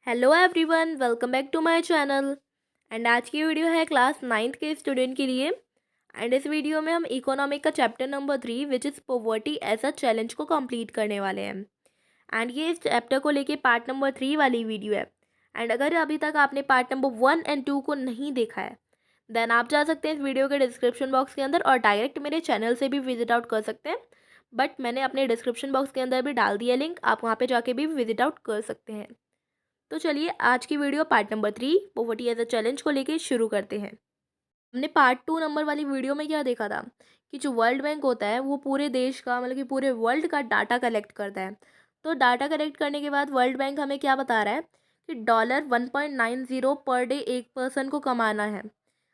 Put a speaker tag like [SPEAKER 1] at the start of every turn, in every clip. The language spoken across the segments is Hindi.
[SPEAKER 1] Hello everyone, welcome back to my channel. And आज की वीडियो है क्लास 9th के स्टूडेंट के लिए। एंड इस वीडियो में हम इकोनॉमिक का chapter number 3 which is poverty as a challenge को कंप्लीट करने वाले हैं। एंड ये इस चैप्टर को लेके पार्ट नंबर 3 वाली वीडियो है। एंड अगर अभी तक आपने पार्ट नंबर 1 एंड 2 को नहीं देखा है देन आप जा सकते हैं इस वीडियो के डिस्क्रिप्शन बॉक्स के अंदर और डायरेक्ट मेरे चैनल से भी विजिट आउट कर सकते हैं। बट मैंने अपने डिस्क्रिप्शन बॉक्स के अंदर भी डाल दिया लिंक, आप वहाँ पे जाके भी विजिट आउट कर सकते हैं। तो चलिए आज की video part number 3 poverty as a challenge को लेके शुरू करते हैं। हमने पार्ट 2 नंबर वाली वीडियो में क्या देखा था कि जो वर्ल्ड बैंक होता है वो पूरे देश का मतलब कि पूरे वर्ल्ड का डाटा कलेक्ट करता है। तो डाटा कलेक्ट करने के बाद वर्ल्ड बैंक हमें क्या बता रहा है कि $1.90 पर डे एक पर्सन को कमाना है।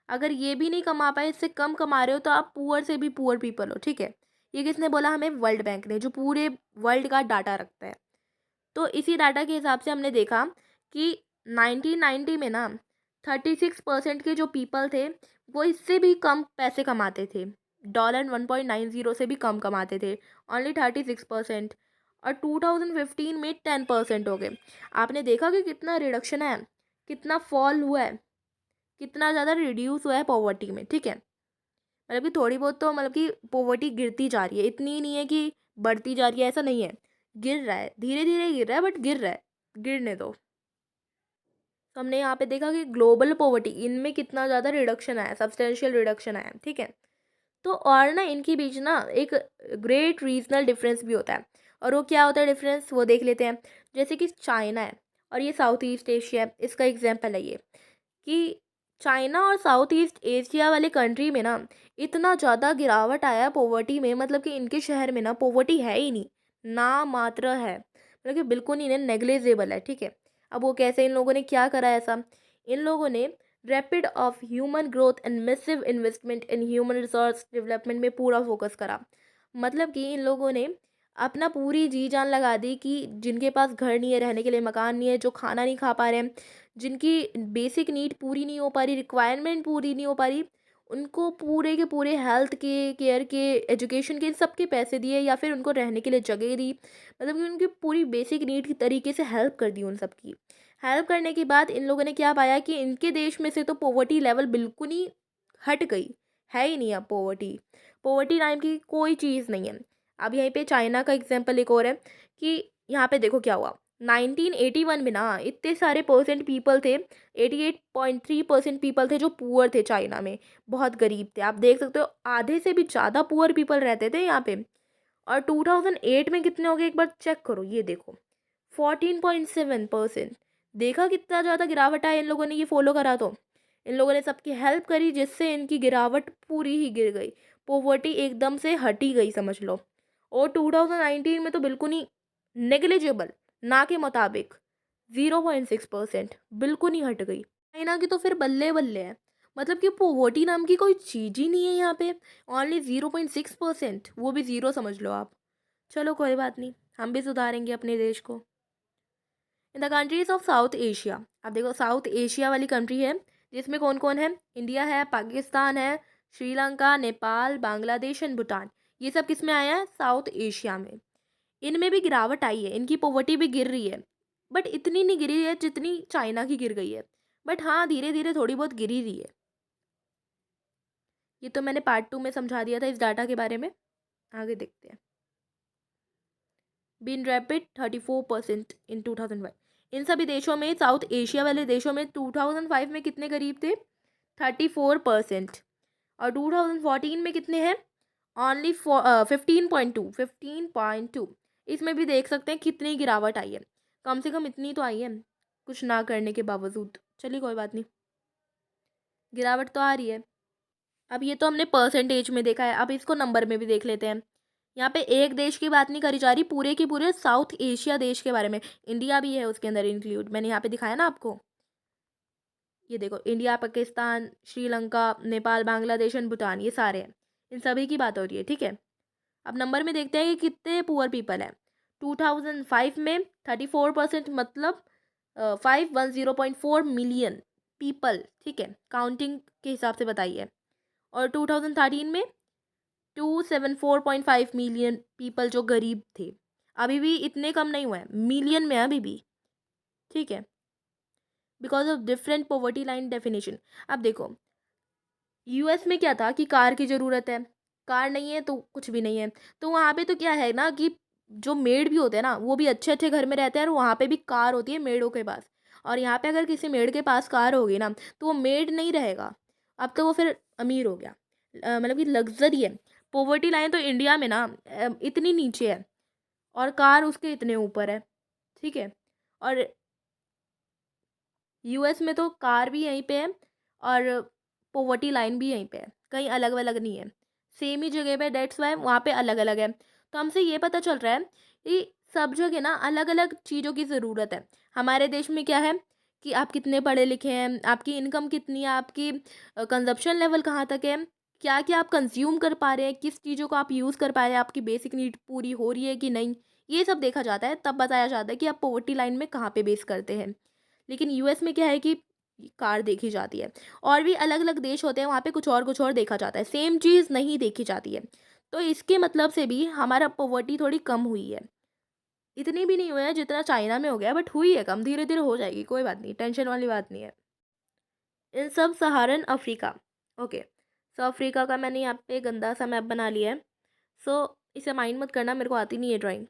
[SPEAKER 1] अगर ये भी नहीं कमा पाए, इससे कम कमा रहे हो तो आप पुअर से भी पुअर पीपल हो। ठीक है, ये किसने बोला? हमें वर्ल्ड बैंक ने, जो पूरे वर्ल्ड का डाटा रखता है। तो इसी डाटा के हिसाब से हमने देखा कि 1990 में ना 36% के जो पीपल थे वो इससे भी कम पैसे कमाते थे। $1.90 से भी कम कमाते थे, ओनली 36%। और 2015 में 10% हो गए। आपने देखा कि कितना रिडक्शन है, कितना फॉल हुआ है, कितना ज़्यादा रिड्यूस हुआ है पॉवर्टी में। ठीक है, मतलब कि थोड़ी बहुत तो मतलब कि पॉवर्टी गिरती जा रही है, इतनी नहीं है कि बढ़ती जा रही है, ऐसा नहीं है। गिर रहा है, धीरे धीरे गिर रहा है, बट गिर रहा है, गिरने दो। तो हमने यहाँ पे देखा कि ग्लोबल पॉवर्टी इनमें कितना ज़्यादा रिडक्शन आया, सब्सटेंशियल रिडक्शन आया। ठीक है, तो और ना इनके बीच ना एक ग्रेट रीजनल डिफरेंस भी होता है। और वो क्या होता है डिफरेंस, वो देख लेते हैं। जैसे कि चाइना है और ये साउथ ईस्ट एशिया है, इसका एग्जाम्पल है ये कि चाइना और साउथ ईस्ट एशिया वाले कंट्री में ना इतना ज़्यादा गिरावट आया पॉवर्टी में, मतलब कि इनके शहर में ना पॉवर्टी है ही नहीं, ना मात्र है, मतलब कि बिल्कुल ही नेग्लिजिबल है। ठीक है, अब वो कैसे? इन लोगों ने क्या करा ऐसा? इन लोगों ने rapid of human growth and massive investment in human resource development में पूरा फोकस करा। मतलब कि इन लोगों ने अपना पूरी जी जान लगा दी कि जिनके पास घर नहीं है, रहने के लिए मकान नहीं है, जो खाना नहीं खा पा रहे हैं, जिनकी बेसिक नीड पूरी नहीं हो पा रही, रिक्वायरमेंट पूरी नहीं हो पा रही, उनको पूरे के पूरे हेल्थ के, केयर के, एजुकेशन के, सबके पैसे दिए या फिर उनको रहने के लिए जगह दी। मतलब कि उनकी पूरी बेसिक नीड की तरीके से हेल्प कर दी। उन सबकी हेल्प करने के बाद इन लोगों ने क्या पाया कि इनके देश में से तो पॉवर्टी लेवल बिल्कुल ही हट गई, है ही नहीं अब पॉवर्टी। पॉवर्टी नाम की कोई चीज़ नहीं है। अब यहीं पे चाइना का एग्जांपल एक और है कि यहाँ पे देखो क्या हुआ। 1981 में ना इतने सारे परसेंट पीपल थे, 88.3% पीपल थे जो पुअर थे चाइना में, बहुत गरीब थे। आप देख सकते हो आधे से भी ज़्यादा पुअर पीपल रहते थे यहाँ पे। और 2008 में कितने हो गए, एक बार चेक करो, ये देखो 14.7%। देखा कितना ज़्यादा गिरावट आया? इन लोगों ने ये फॉलो करा तो इन लोगों ने सबकी हेल्प करी, जिससे इनकी गिरावट पूरी ही गिर गई, पॉवर्टी एकदम से हटी गई समझ लो। और 2019 में तो बिल्कुल ही नेग्लिजिबल, ना के मुताबिक 0.6%, बिल्कुल ही हट गई। चाइना की तो फिर बल्ले बल्ले है, मतलब कि पॉवर्टी नाम की कोई चीज़ ही नहीं है यहाँ पे। ओनली 0.6%, वो भी ज़ीरो समझ लो आप। चलो कोई बात नहीं, हम भी सुधारेंगे अपने देश को। In the countries of south Asia, अब देखो साउथ एशिया वाली कंट्री है जिसमें कौन कौन है? इंडिया है, पाकिस्तान है, श्रीलंका, नेपाल, बांग्लादेश एंड भूटान। ये सब किस में आया है? साउथ एशिया में। इनमें भी गिरावट आई है, इनकी पॉवर्टी भी गिर रही है, बट इतनी नहीं गिरी है जितनी चाइना की गिर गई है। बट हाँ, धीरे धीरे थोड़ी बहुत गिरी रही है। ये तो मैंने पार्ट 2 में समझा दिया था इस डाटा के बारे में। आगे देखते हैं। बीन रैपिड 34% इन 2005। इन सभी देशों में, साउथ एशिया वाले देशों में 2005 में कितने करीब थे? 34%। और 2014 में कितने हैं? ओनली 15.2। इसमें भी देख सकते हैं कितनी गिरावट आई है, कम से कम इतनी तो आई है कुछ ना करने के बावजूद। चलिए कोई बात नहीं, गिरावट तो आ रही है। अब ये तो हमने परसेंटेज में देखा है, अब इसको नंबर में भी देख लेते हैं। यहाँ पे एक देश की बात नहीं करी जा रही, पूरे के पूरे साउथ एशिया देश के बारे में। इंडिया भी है उसके अंदर इंक्लूड, मैंने यहाँ पे दिखाया ना आपको। ये देखो, इंडिया, पाकिस्तान, श्रीलंका, नेपाल, बांग्लादेश एंड भूटान, ये सारे हैं, इन सभी की बात हो रही है। ठीक है, अब नंबर में देखते हैं कि कितने पुअर पीपल हैं। 2005 में 34%, मतलब 510.4 मिलियन पीपल। ठीक है, काउंटिंग के हिसाब से बताइए। और 2013 में 274.5 मिलियन पीपल जो गरीब थे। अभी भी इतने कम नहीं हुए हैं, मिलियन में है अभी भी। ठीक है, because of different poverty line definition. अब देखो, यूएस में क्या था कि कार की ज़रूरत है, कार नहीं है तो कुछ भी नहीं है। तो वहाँ पे तो क्या है ना कि जो मेड भी होते हैं ना, वो भी अच्छे अच्छे घर में रहते हैं, और वहाँ पे भी कार होती है मेडों के पास। और यहाँ पे अगर किसी मेड के पास कार होगी ना, तो वो मेड नहीं रहेगा, अब तो वो फिर अमीर हो गया। मतलब कि लग्जरी है। पॉवर्टी लाइन तो इंडिया में ना इतनी नीचे है, और कार उसके इतने ऊपर है। ठीक है। और यूएस में तो कार भी यहीं पे है, और पॉवर्टी लाइन भी यहीं पे है, कहीं अलग अलग नहीं है, सेम ही जगह पे। डेट्स वाई वहाँ पे अलग अलग है। तो हमसे ये पता चल रहा है कि सब जगह ना अलग अलग चीज़ों की ज़रूरत है। हमारे देश में क्या है कि आप कितने पढ़े लिखे हैं, आपकी इनकम कितनी है, आपकी कंजप्शन लेवल कहाँ तक है, क्या क्या आप कंज्यूम कर पा रहे हैं, किस चीज़ों को आप यूज़ कर पा रहे हैं, आपकी बेसिक नीड पूरी हो रही है कि नहीं, ये सब देखा जाता है। तब बताया जाता है कि आप पॉवर्टी लाइन में कहाँ पे बेस करते हैं। लेकिन यूएस में क्या है कि कार देखी जाती है। और भी अलग अलग देश होते हैं, वहाँ पे कुछ और देखा जाता है, सेम चीज़ नहीं देखी जाती है। तो इसके मतलब से भी हमारा पॉवर्टी थोड़ी कम हुई है। इतनी भी नहीं हुई है जितना चाइना में हो गया, बट हुई है कम, धीरे धीरे हो जाएगी, कोई बात नहीं, टेंशन वाली बात नहीं है। इन सब सहारन अफ्रीका। ओके। सो अफ्रीका का मैंने यहाँ पे गंदा सा मैप बना लिया है। सो इसे माइंड मत करना, मेरे को आती नहीं है ड्राइंग।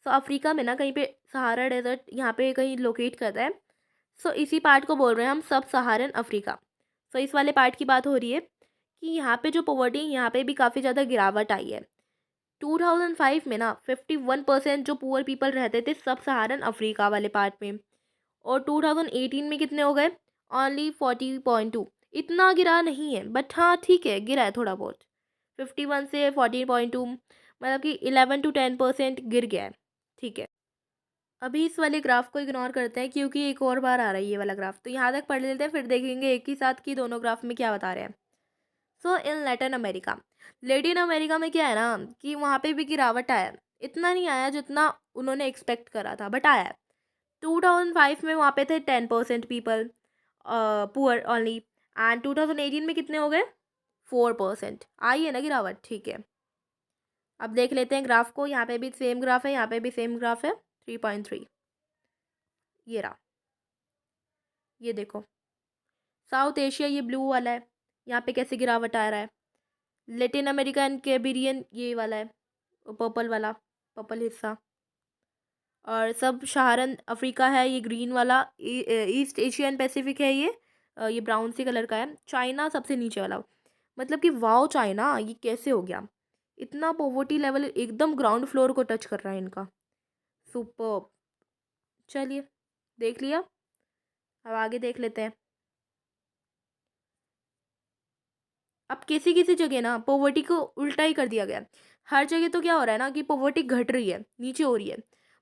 [SPEAKER 1] सो अफ्रीका में ना कहीं पे सहारा डेजर्ट यहाँ पे कहीं लोकेट करता है। सो इसी पार्ट को बोल रहे हैं हम सब सहारन अफ्रीका। सो इस वाले पार्ट की बात हो रही है कि यहाँ पे जो पॉवर्टी, यहाँ पे भी काफ़ी ज़्यादा गिरावट आई है। 2005 में ना 51% जो पुअर पीपल रहते थे सब सहारन अफ्रीका वाले पार्ट में, और 2018 में कितने हो गए, ओनली 40.2। इतना गिरा नहीं है, बट हाँ ठीक है, गिरा है थोड़ा बहुत। 51 से 14.2, मतलब कि 11 to 10% गिर गया है। ठीक है। अभी इस वाले ग्राफ को इग्नोर करते हैं, क्योंकि एक और बार आ रहा है ये वाला ग्राफ, तो यहाँ तक पढ़ लेते हैं, फिर देखेंगे एक ही साथ कि दोनों ग्राफ में क्या बता रहे हैं। सो इन लैटिन अमेरिका में क्या है ना कि वहाँ पे भी गिरावट आया है। इतना नहीं आया जितना उन्होंने एक्सपेक्ट करा था, बट आया है। 2005 में वहाँ पे थे 10% पीपल पुअर ओनली, एंड 2018 में कितने हो गए, 4%। आई है ना गिरावट। ठीक है। अब देख लेते हैं ग्राफ को, यहाँ पे भी सेम ग्राफ है, यहाँ पे भी सेम ग्राफ है, 3.3। ये रहा, ये देखो, साउथ एशिया ये ब्लू वाला है, यहाँ पे कैसे गिरावट आ रहा है। लेटिन अमेरिका एंड कैरिबियन ये वाला है, पर्पल वाला, पर्पल हिस्सा। और सब सहारन अफ्रीका है ये ग्रीन वाला। ईस्ट एशियन पैसिफिक है ये ब्राउन सी कलर का है। चाइना सबसे नीचे वाला। मतलब कि वाओ, चाइना ये कैसे हो गया, इतना पॉवर्टी लेवल एकदम ग्राउंड फ्लोर को टच कर रहा है इनका। सुपर। चलिए, देख लिया, अब आगे देख लेते हैं। अब किसी किसी जगह ना पॉवर्टी को उल्टा ही कर दिया गया। हर जगह तो क्या हो रहा है ना कि पॉवर्टी घट रही है, नीचे हो रही है।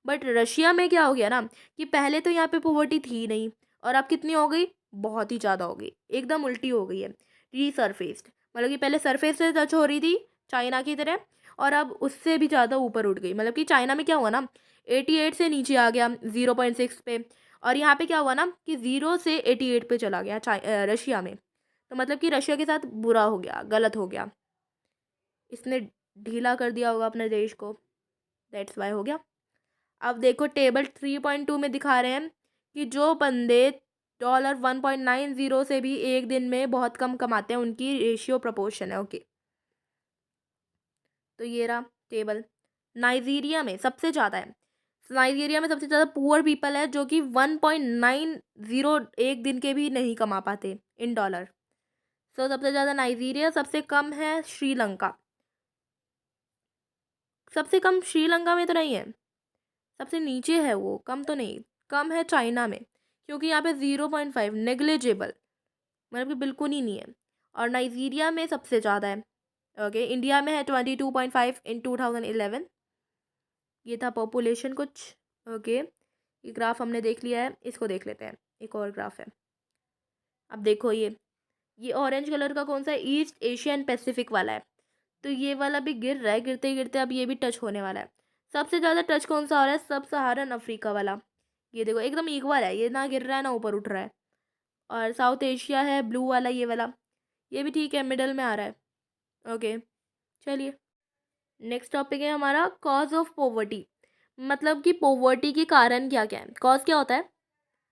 [SPEAKER 1] बट रशिया में क्या हो गया ना कि पहले तो यहाँ पे पॉवर्टी थी नहीं, और अब कितनी हो गई, बहुत ही ज़्यादा हो गई, एकदम उल्टी हो गई है, रीसरफेस्ड। मतलब कि पहले सरफेस से टच हो रही थी चाइना की तरह, और अब उससे भी ज़्यादा ऊपर उठ गई। मतलब कि चाइना में क्या हुआ ना, 88 से नीचे आ गया 0.6 पे, और यहाँ पे क्या हुआ ना कि 0 से 88 पे चला गया रशिया में। तो मतलब कि रशिया के साथ बुरा हो गया, गलत हो गया, इसने ढीला कर दिया होगा अपने देश को, दैट्स वाई हो गया। अब देखो टेबल 3.2 में दिखा रहे हैं कि जो बंदे $1.90 से भी एक दिन में बहुत कम कमाते हैं, उनकी रेशियो प्रपोर्शन है। ओके। तो ये रहा टेबल। नाइजीरिया में सबसे ज़्यादा है, नाइजीरिया में सबसे ज़्यादा पुअर पीपल है, जो कि 1.90 एक दिन के भी नहीं कमा पाते इन डॉलर। सो सबसे ज़्यादा नाइजीरिया, सबसे कम है श्रीलंका। सबसे कम श्रीलंका में तो नहीं है, सबसे नीचे है वो, कम तो नहीं, कम है चाइना में, क्योंकि यहाँ पे 0.5 नेग्लिजिबल, मतलब कि बिल्कुल ही नहीं है। और नाइजीरिया में सबसे ज़्यादा है। ओके। इंडिया में है 22.5 इन 2011। ये था पॉपुलेशन कुछ। ओके। ये ग्राफ हमने देख लिया है, इसको देख लेते हैं, एक और ग्राफ है। अब देखो ये ऑरेंज कलर का कौन सा है, ईस्ट एशियन पैसिफिक वाला है। तो ये वाला भी गिर रहा है, गिरते गिरते अब ये भी टच होने वाला है। सबसे ज़्यादा टच कौन सा हो रहा है, सब सहारन अफ्रीका वाला। ये देखो एकदम इक्वल है, ये ना गिर रहा है ना ऊपर उठ रहा है। और साउथ एशिया है ब्लू वाला, ये वाला, ये भी ठीक है, मिडल में आ रहा है। ओके। चलिए, नेक्स्ट टॉपिक है हमारा कॉज ऑफ पॉवर्टी। मतलब कि पॉवर्टी के कारण क्या क्या है। कॉज क्या होता है,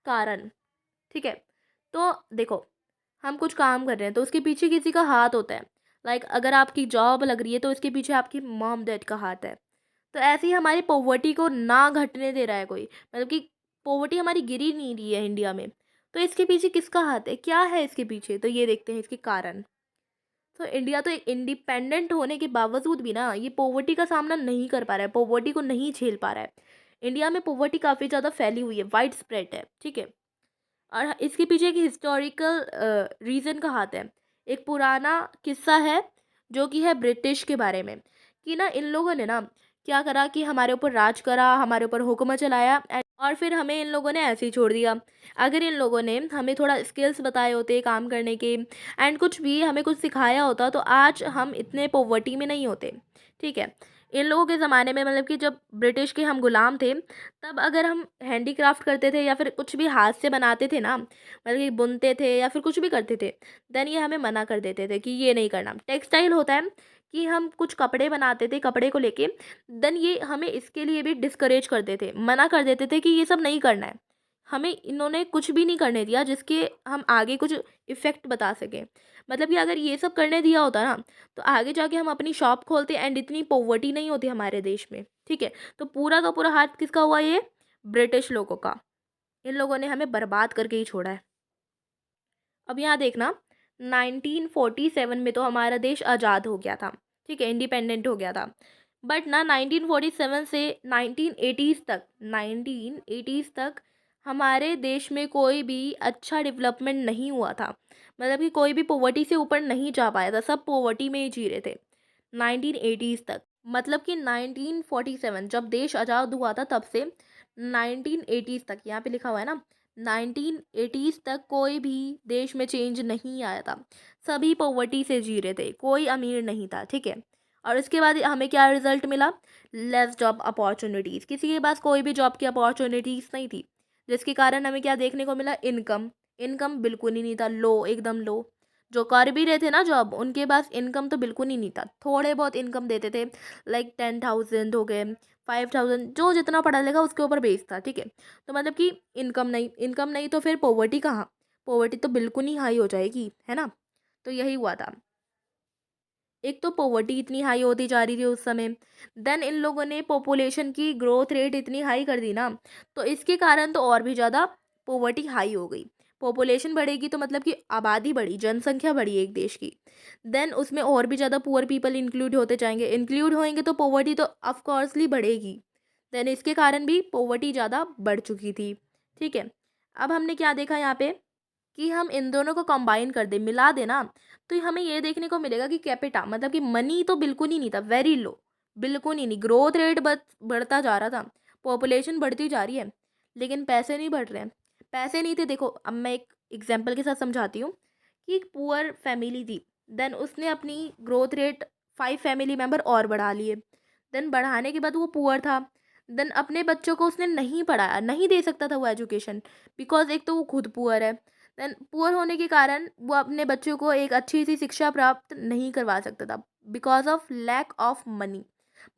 [SPEAKER 1] कारण, ठीक है। तो देखो, हम कुछ काम कर रहे हैं तो उसके पीछे किसी का हाथ होता है। लाइक अगर आपकी जॉब लग रही है तो उसके पीछे आपकी मॉम डैड का हाथ है। तो ऐसे ही हमारी पॉवर्टी को ना घटने दे रहा है कोई, मतलब कि पॉवर्टी हमारी गिर ही नहीं रही है इंडिया में। तो इसके पीछे किसका हाथ है, क्या है इसके पीछे, तो ये देखते हैं इसके कारण। तो इंडिया तो इंडिपेंडेंट होने के बावजूद भी ना ये पॉवर्टी का सामना नहीं कर पा रहा है, पॉवर्टी को नहीं झेल पा रहा है। इंडिया में पॉवर्टी काफ़ी ज़्यादा फैली हुई है, वाइड स्प्रेड है, ठीक है। और इसके पीछे एक हिस्टोरिकल रीज़न का हाथ है। एक पुराना किस्सा है जो कि है ब्रिटिश के बारे में, कि ना इन लोगों ने ना क्या करा कि हमारे ऊपर राज करा, हमारे ऊपर हुक्म चलाया और फिर हमें इन लोगों ने ऐसे ही छोड़ दिया। अगर इन लोगों ने हमें थोड़ा स्किल्स बताए होते काम करने के एंड कुछ भी हमें कुछ सिखाया होता तो आज हम इतने पॉवर्टी में नहीं होते, ठीक है। इन लोगों के ज़माने में मतलब कि जब ब्रिटिश के हम गुलाम थे, तब अगर हम हैंडीक्राफ्ट करते थे या फिर कुछ भी हाथ से बनाते थे ना, मतलब कि बुनते थे या फिर कुछ भी करते थे, देन ये हमें मना कर देते थे कि ये नहीं करना। टेक्सटाइल होता है कि हम कुछ कपड़े बनाते थे, कपड़े को लेके देन ये हमें इसके लिए भी डिस्करेज करते थे, मना कर देते थे कि ये सब नहीं करना है। हमें इन्होंने कुछ भी नहीं करने दिया जिसके हम आगे कुछ इफ़ेक्ट बता सकें। मतलब कि अगर ये सब करने दिया होता ना, तो आगे जाके हम अपनी शॉप खोलते एंड इतनी पॉवर्टी नहीं होती हमारे देश में, ठीक है। तो पूरा का पूरा हाथ किसका हुआ ये? ब्रिटिश लोगों का। इन लोगों ने हमें बर्बाद करके ही छोड़ा है। अब यहाँ देखना, 1947 में तो हमारा देश आज़ाद हो गया था, ठीक है, इंडिपेंडेंट हो गया था। बट ना 1947 से 1980s तक हमारे देश में कोई भी अच्छा डेवलपमेंट नहीं हुआ था। मतलब कि कोई भी पॉवर्टी से ऊपर नहीं जा पाया था, सब पॉवर्टी में ही जी रहे थे 1980s तक। मतलब कि 1947 जब देश आज़ाद हुआ था तब से 1980s तक, यहाँ पे लिखा हुआ है ना, 1980s तक कोई भी देश में चेंज नहीं आया था। सभी पॉवर्टी से जी रहे थे, कोई अमीर नहीं था, ठीक है। और इसके बाद हमें क्या रिजल्ट मिला? लेस जॉब अपॉर्चुनिटीज़, किसी के पास कोई भी जॉब की अपॉर्चुनिटीज़ नहीं थी, जिसके कारण हमें क्या देखने को मिला? इनकम, इनकम बिल्कुल ही नहीं था, लो, एकदम लो। जो कर भी रहे थे ना जॉब, उनके पास इनकम तो बिल्कुल ही नहीं था, थोड़े बहुत इनकम देते थे। लाइक 10,000 हो गए, 5,000, जो जितना पढ़ा लिखा उसके ऊपर बेस था, ठीक है। तो मतलब कि इनकम नहीं, इनकम नहीं तो फिर पॉवर्टी कहाँ? पॉवर्टी तो बिल्कुल ही हाई हो जाएगी, है ना। तो यही हुआ था। एक तो पॉवर्टी इतनी हाई होती जा रही थी उस समय, देन इन लोगों ने पॉपुलेशन की ग्रोथ रेट इतनी हाई कर दी ना, तो इसके कारण तो और भी ज़्यादा पॉवर्टी हाई हो गई। पॉपुलेशन बढ़ेगी तो मतलब कि आबादी बढ़ी, जनसंख्या बढ़ी एक देश की, देन उसमें और भी ज़्यादा पुअर पीपल इंक्लूड होते जाएंगे, इंक्लूड होएंगे तो पॉवर्टी तो ऑफकोर्सली बढ़ेगी। देन इसके कारण भी पॉवर्टी ज़्यादा बढ़ चुकी थी, ठीक है। अब हमने क्या देखा यहाँ पे कि हम इन दोनों को कंबाइन कर दें, मिला देना, तो हमें ये देखने को मिलेगा कि कैपिटा मतलब कि मनी तो बिल्कुल ही नहीं था, वेरी लो, बिल्कुल ही नहीं। ग्रोथ रेट बढ़ता जा रहा था, पॉपुलेशन बढ़ती जा रही है, लेकिन पैसे नहीं बढ़ रहे हैं। पैसे नहीं थे। देखो अब मैं एक एग्जांपल के साथ समझाती हूँ कि एक पुअर फैमिली थी, देन उसने अपनी ग्रोथ रेट 5 फैमिली मेम्बर और बढ़ा लिए, देन बढ़ाने के बाद वो पुअर था, देन अपने बच्चों को उसने नहीं पढ़ाया, नहीं दे सकता था वो एजुकेशन, बिकॉज एक तो वो खुद पुअर है, देन पुअर होने के कारण वो अपने बच्चों को एक अच्छी सी शिक्षा प्राप्त नहीं करवा सकता था, because of lack of money.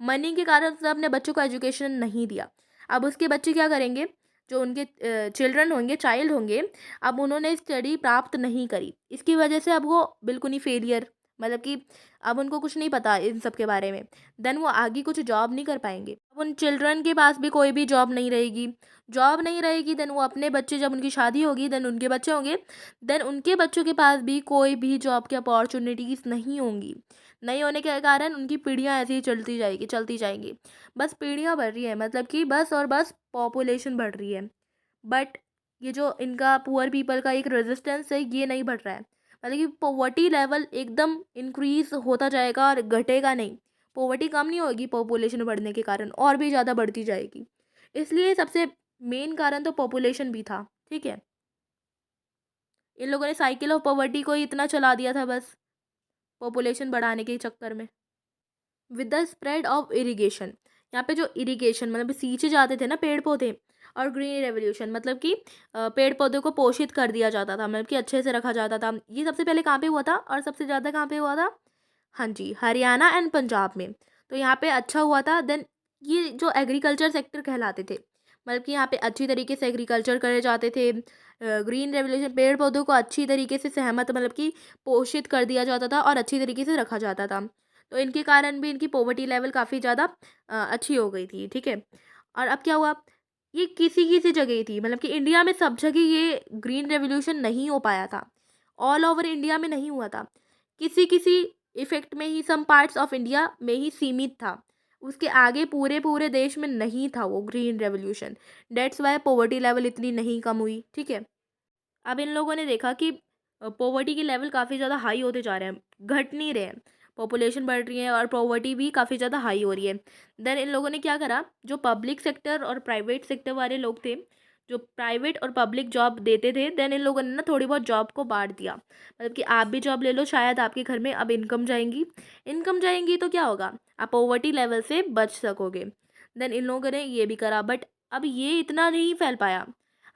[SPEAKER 1] Money के कारण उसने अपने बच्चों को एजुकेशन नहीं दिया। अब उसके बच्चे क्या करेंगे? जो उनके चिल्ड्रन होंगे, चाइल्ड होंगे, अब उन्होंने स्टडी प्राप्त नहीं करी, इसकी वजह से अब वो बिल्कुल ही फेलियर, मतलब कि अब उनको कुछ नहीं पता इन सब के बारे में, देन वो आगे कुछ जॉब नहीं कर पाएंगे। अब उन चिल्ड्रन के पास भी कोई भी जॉब नहीं रहेगी, जॉब नहीं रहेगी, देन वो अपने बच्चे, जब उनकी शादी होगी देन उनके बच्चे होंगे, देन उनके बच्चों के पास भी कोई भी जॉब की अपॉर्चुनिटीज़ नहीं होंगी। नहीं होने के कारण उनकी पीढ़ियाँ ऐसे ही चलती जाएगी, चलती जाएंगी। बस पीढ़ियाँ बढ़ रही है, मतलब कि बस और बस पॉपुलेशन बढ़ रही है, बट ये जो इनका पुअर पीपल का एक रेजिस्टेंस है ये नहीं बढ़ रहा है। मतलब कि पॉवर्टी लेवल एकदम इंक्रीज होता जाएगा और घटेगा नहीं। पॉवर्टी कम नहीं होगी पॉपुलेशन बढ़ने के कारण, और भी ज़्यादा बढ़ती जाएगी। इसलिए सबसे मेन कारण तो पॉपुलेशन भी था, ठीक है। इन लोगों ने साइकिल ऑफ पॉवर्टी को ही इतना चला दिया था बस, पॉपुलेशन बढ़ाने के चक्कर में। With the spread of irrigation, यहाँ पे जो इरिगेशन मतलब सींचे जाते थे ना पेड़ पौधे, और ग्रीन रेवोल्यूशन मतलब कि पेड़ पौधों को पोषित कर दिया जाता था, मतलब कि अच्छे से रखा जाता था। ये सबसे पहले कहाँ पे हुआ था और सबसे ज़्यादा कहाँ पे हुआ था? हाँ जी, हरियाणा एंड पंजाब में। तो यहाँ पे अच्छा हुआ था। देन ये जो एग्रीकल्चर सेक्टर कहलाते थे, मतलब कि यहाँ पे अच्छी तरीके से एग्रीकल्चर करे जाते थे। ग्रीन रेवोल्यूशन, पेड़ पौधों को अच्छी तरीके से सहमत मतलब कि पोषित कर दिया जाता था और अच्छी तरीके से रखा जाता था। तो इनके कारण भी इनकी पॉवर्टी लेवल काफ़ी ज़्यादा अच्छी हो गई थी, ठीक है। और अब क्या हुआ, ये किसी किसी जगह ही थी, मतलब कि इंडिया में सब जगह ये ग्रीन रेवोल्यूशन नहीं हो पाया था, ऑल ओवर इंडिया में नहीं हुआ था। किसी किसी इफेक्ट में ही, सम पार्ट्स ऑफ इंडिया में ही सीमित था, उसके आगे पूरे पूरे देश में नहीं था वो green revolution. That's why poverty level इतनी नहीं कम हुई, ठीक है। अब इन लोगों ने देखा कि पॉवर्टी के लेवल काफ़ी ज़्यादा हाई होते जा रहे हैं, घट नहीं रहे हैं। पॉपुलेशन बढ़ रही है और पॉवर्टी भी काफ़ी ज़्यादा हाई हो रही है। देन इन लोगों ने क्या करा, जो पब्लिक सेक्टर और प्राइवेट सेक्टर वाले लोग थे, जो प्राइवेट और पब्लिक जॉब देते थे, देन इन लोगों ने ना थोड़ी बहुत जॉब को बांट दिया। मतलब कि आप भी जॉब ले लो, शायद आपके घर में अब इनकम जाएंगी। इनकम जाएंगी तो क्या होगा, आप पॉवर्टी लेवल से बच सकोगे। देन इन लोगों ने ये भी करा, बट अब ये इतना नहीं फैल पाया।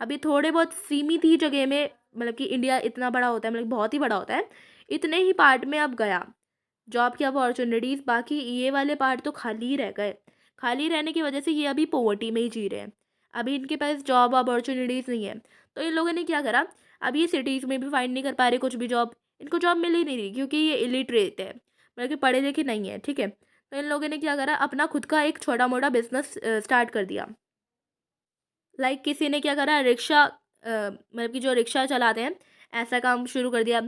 [SPEAKER 1] अभी थोड़े बहुत सीमित ही जगह में, मतलब कि इंडिया इतना बड़ा होता है, मतलब बहुत ही बड़ा होता है, इतने ही पार्ट में अब गया जॉब की अपॉर्चुनिटीज़। बाकी ये वाले पार्ट तो खाली ही रह गए। खाली रहने की वजह से ये अभी पॉवर्टी में ही जी रहे हैं। अभी इनके पास जॉब अपॉर्चुनिटीज़ नहीं है। तो इन लोगों ने क्या करा, अब ये सिटीज़ में भी फाइंड नहीं कर पा रहे कुछ भी जॉब, इनको जॉब मिल ही नहीं रही क्योंकि ये इलिटरेट है, मतलब कि पढ़े लिखे नहीं है, ठीक है। तो इन लोगों ने क्या करा, अपना खुद का एक छोटा मोटा बिजनेस स्टार्ट कर दिया। लाइक किसी ने क्या करा, रिक्शा, मतलब कि जो रिक्शा चलाते हैं, ऐसा काम शुरू कर दिया।